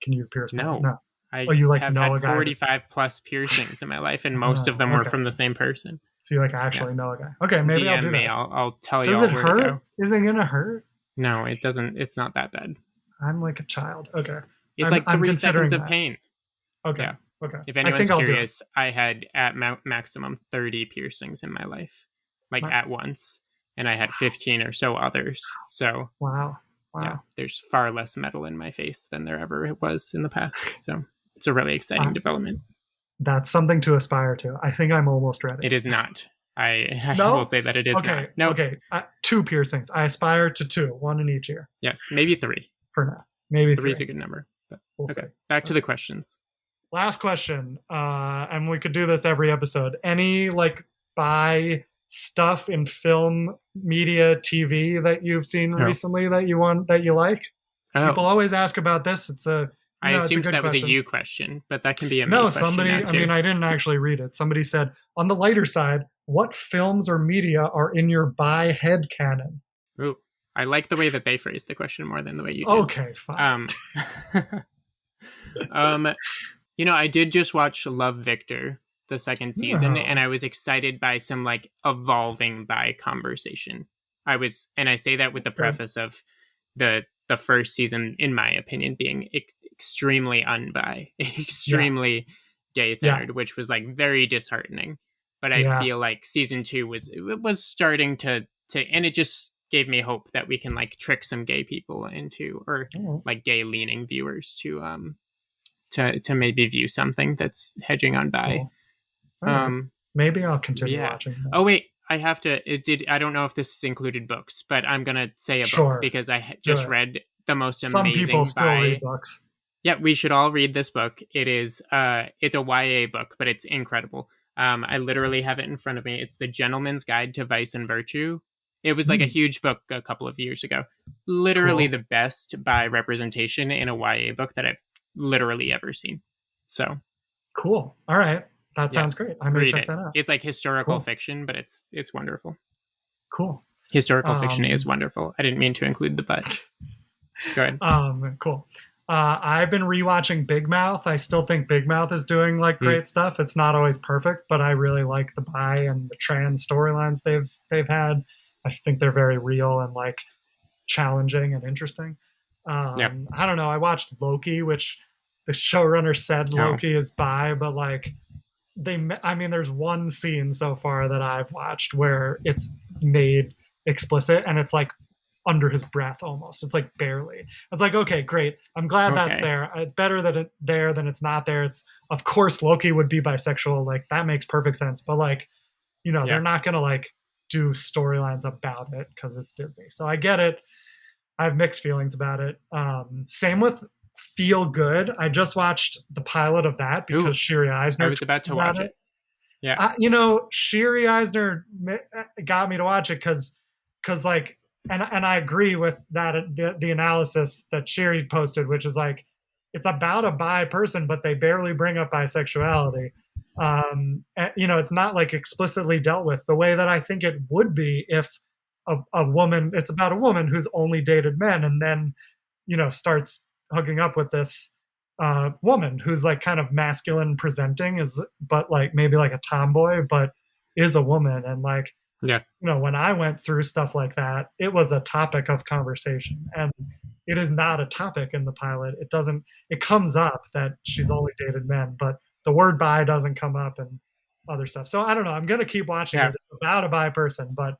Can you pierce my? No, No. Oh, I you like have know had a guy? 45 plus piercings in my life, and most of Oh, them were okay. from the same person. So you like actually Yes. know a guy. Okay, maybe I'll DM do me. that. I'll tell you Does all it where to hurt? go. Is it gonna hurt? No, it doesn't. It's not that bad. I'm like a child. Okay. It's I'm like I'm 3 seconds considering of that. pain. Okay. Yeah. Okay. If I anyone's think I'll do it. curious, I had at maximum 30 piercings in my life, like Nice. at once, and I had 15 or so others. So Wow. yeah, Wow. there's far less metal in my face than there ever was in the past. So it's a really exciting Uh, development. that's something to aspire to. I think I'm almost ready. It is not. I will No? say that it is not. Okay. Nope. Okay. Two piercings. I aspire to two, one in each ear Yes, maybe three. for now. Maybe Three is three. a good number. But We'll see. okay, back to the Okay. questions. last question, and we could do this every episode. Any like bi stuff in film, media, TV that you've seen Oh. recently that you like? People Oh. always ask about this. It's a I it's a assumed good that was a question. you question, but that can be a me No, question now somebody. I too. mean, I didn't actually read it. Somebody said on the lighter side, what films or media are in your bi head canon? Ooh, I like the way that they phrased the question more than the way you did. Okay, fine. Um, um, I did just watch Love Victor, the second season, and Oh, I was excited by some like evolving bi conversation. And I say that with the that's good. preface of the first season, in my opinion, being extremely unbi, Yeah, extremely gay yeah, centered, which was like very disheartening. But I yeah. feel like season two was starting to, and it just gave me hope that we can like trick some gay people into, or Oh, like gay leaning viewers to maybe view something that's hedging on bi. cool. All right. Um, Maybe I'll continue yeah. watching that. Oh wait, I have to. It did. I don't know if this included books, but I'm gonna say a book Sure, because I do just it. read the most Some people amazing still read bi. books. Yeah, we should all read this book. It is. It's a YA book, but it's incredible. I literally have it in front of me. It's The Gentleman's Guide to Vice and Virtue. It was like a Hmm, huge book a couple of years ago. Literally cool, the best bi representation in a YA book that I've literally ever seen. So cool. All right, that sounds yes, great. I may read check it. that out. It's like historical Cool, fiction, but it's wonderful. cool. Historical fiction is Um, wonderful. I didn't mean to include the but. Go ahead. cool. I've been rewatching Big Mouth. I still think Big Mouth is doing like Mm, great stuff. It's not always perfect, but I really like the bi and the trans storylines they've had. I think they're very real and like challenging and interesting. yeah. I don't know. I watched Loki, which the showrunner said Oh, Loki is bi, but like I mean, there's one scene so far that I've watched where it's made explicit and it's like under his breath almost. It's like barely. It's like, okay, great. I'm glad that's okay. there. Better that it's there than it's not there. It's, of course, Loki would be bisexual. Like, that makes perfect sense. But, like, they're Yeah. not going to, like, do storylines about it because it's Disney. So I get it. I have mixed feelings about it. Same with Feel Good. I just watched the pilot of that because Ooh, Shiri I Eisner was about to tweeted about watch it. it. Yeah. Shiri Eisner got me to watch it because like, and I agree with that the analysis that Shiri posted, which is like, it's about a bi person, but they barely bring up bisexuality. It's not like explicitly dealt with the way that I think it would be if a woman. It's about a woman who's only dated men, and then starts hooking up with this woman who's like kind of masculine presenting, is but like maybe like a tomboy, but is a woman. And like, Yeah. when I went through stuff like that, it was a topic of conversation, and it is not a topic in the pilot. It doesn't. It comes up that she's only dated men, but the word bi doesn't come up and other stuff. So I don't know. I'm gonna keep watching it. Yeah. It's about a bi person, but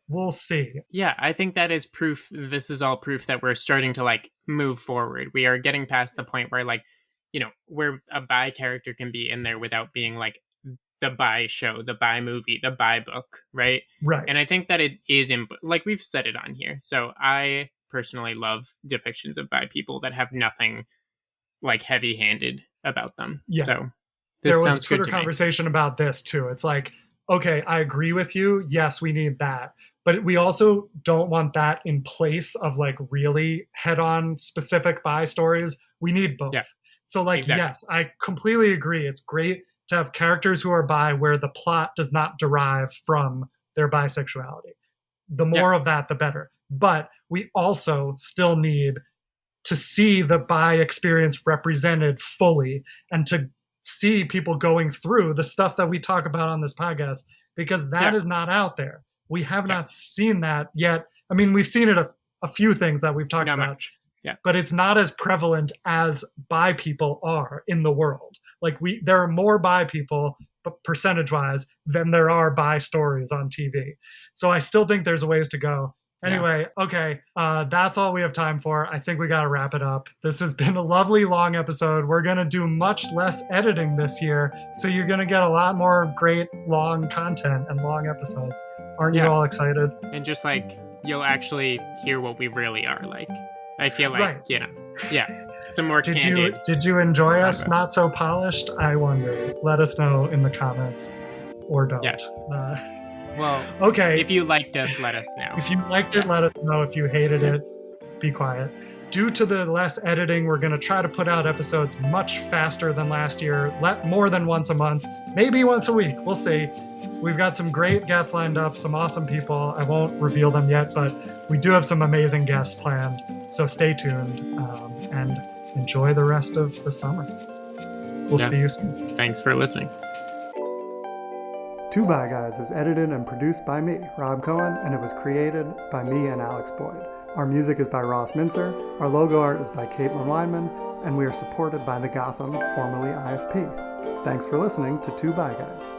we'll see. Yeah, I think that is proof. This is all proof that we're starting to like move forward. We are getting past the point where like, where a bi character can be in there without being like the bi show, the bi movie, the bi book, right? Right. And I think that it is like we've said it on here. So I personally love depictions of bi people that have nothing like heavy-handed about them. Yeah. So There this was a sounds good Twitter to me. conversation about this too. It's like, okay, I agree with you. Yes, we need that. But we also don't want that in place of like really head on specific bi stories. We need both. Yeah, So, like, exactly. yes, I completely agree. It's great to have characters who are bi where the plot does not derive from their bisexuality. The Yeah, more of that, the better. But we also still need to see the bi experience represented fully and to see people going through the stuff that we talk about on this podcast, because that yeah, is not out there. We have yeah. not seen that yet. I mean, we've seen it a few things that we've talked Not about, much. Yeah, but it's not as prevalent as bi people are in the world. Like, there are more bi people, but percentage wise, than there are bi stories on TV. So I still think there's a ways to go. yeah. Anyway, okay, that's all we have time for. I think we got to wrap it up. This has been a lovely long episode. We're going to do much less editing this year, so you're going to get a lot more great long content and long episodes. Aren't you Yeah. all excited? And just like you'll actually hear what we really are like. I feel like, Right. yeah. some more candid. Did you enjoy us about not so polished? I wonder. Let us know in the comments, or don't. Yes. Well, okay. If you liked us, let us know. If you liked it, let us know. If you hated it, be quiet. Due to the less editing, we're going to try to put out episodes much faster than last year, more than once a month, maybe once a week. We'll see. We've got some great guests lined up, some awesome people. I won't reveal them yet, but we do have some amazing guests planned. So stay tuned and enjoy the rest of the summer. We'll see you soon. Thanks for listening. Two Bi Guys is edited and produced by me, Rob Cohen, and it was created by me and Alex Boyd. Our music is by Ross Mincer, our logo art is by Caitlin Weinman, and we are supported by the Gotham, formerly IFP. Thanks for listening to Two Bi Guys.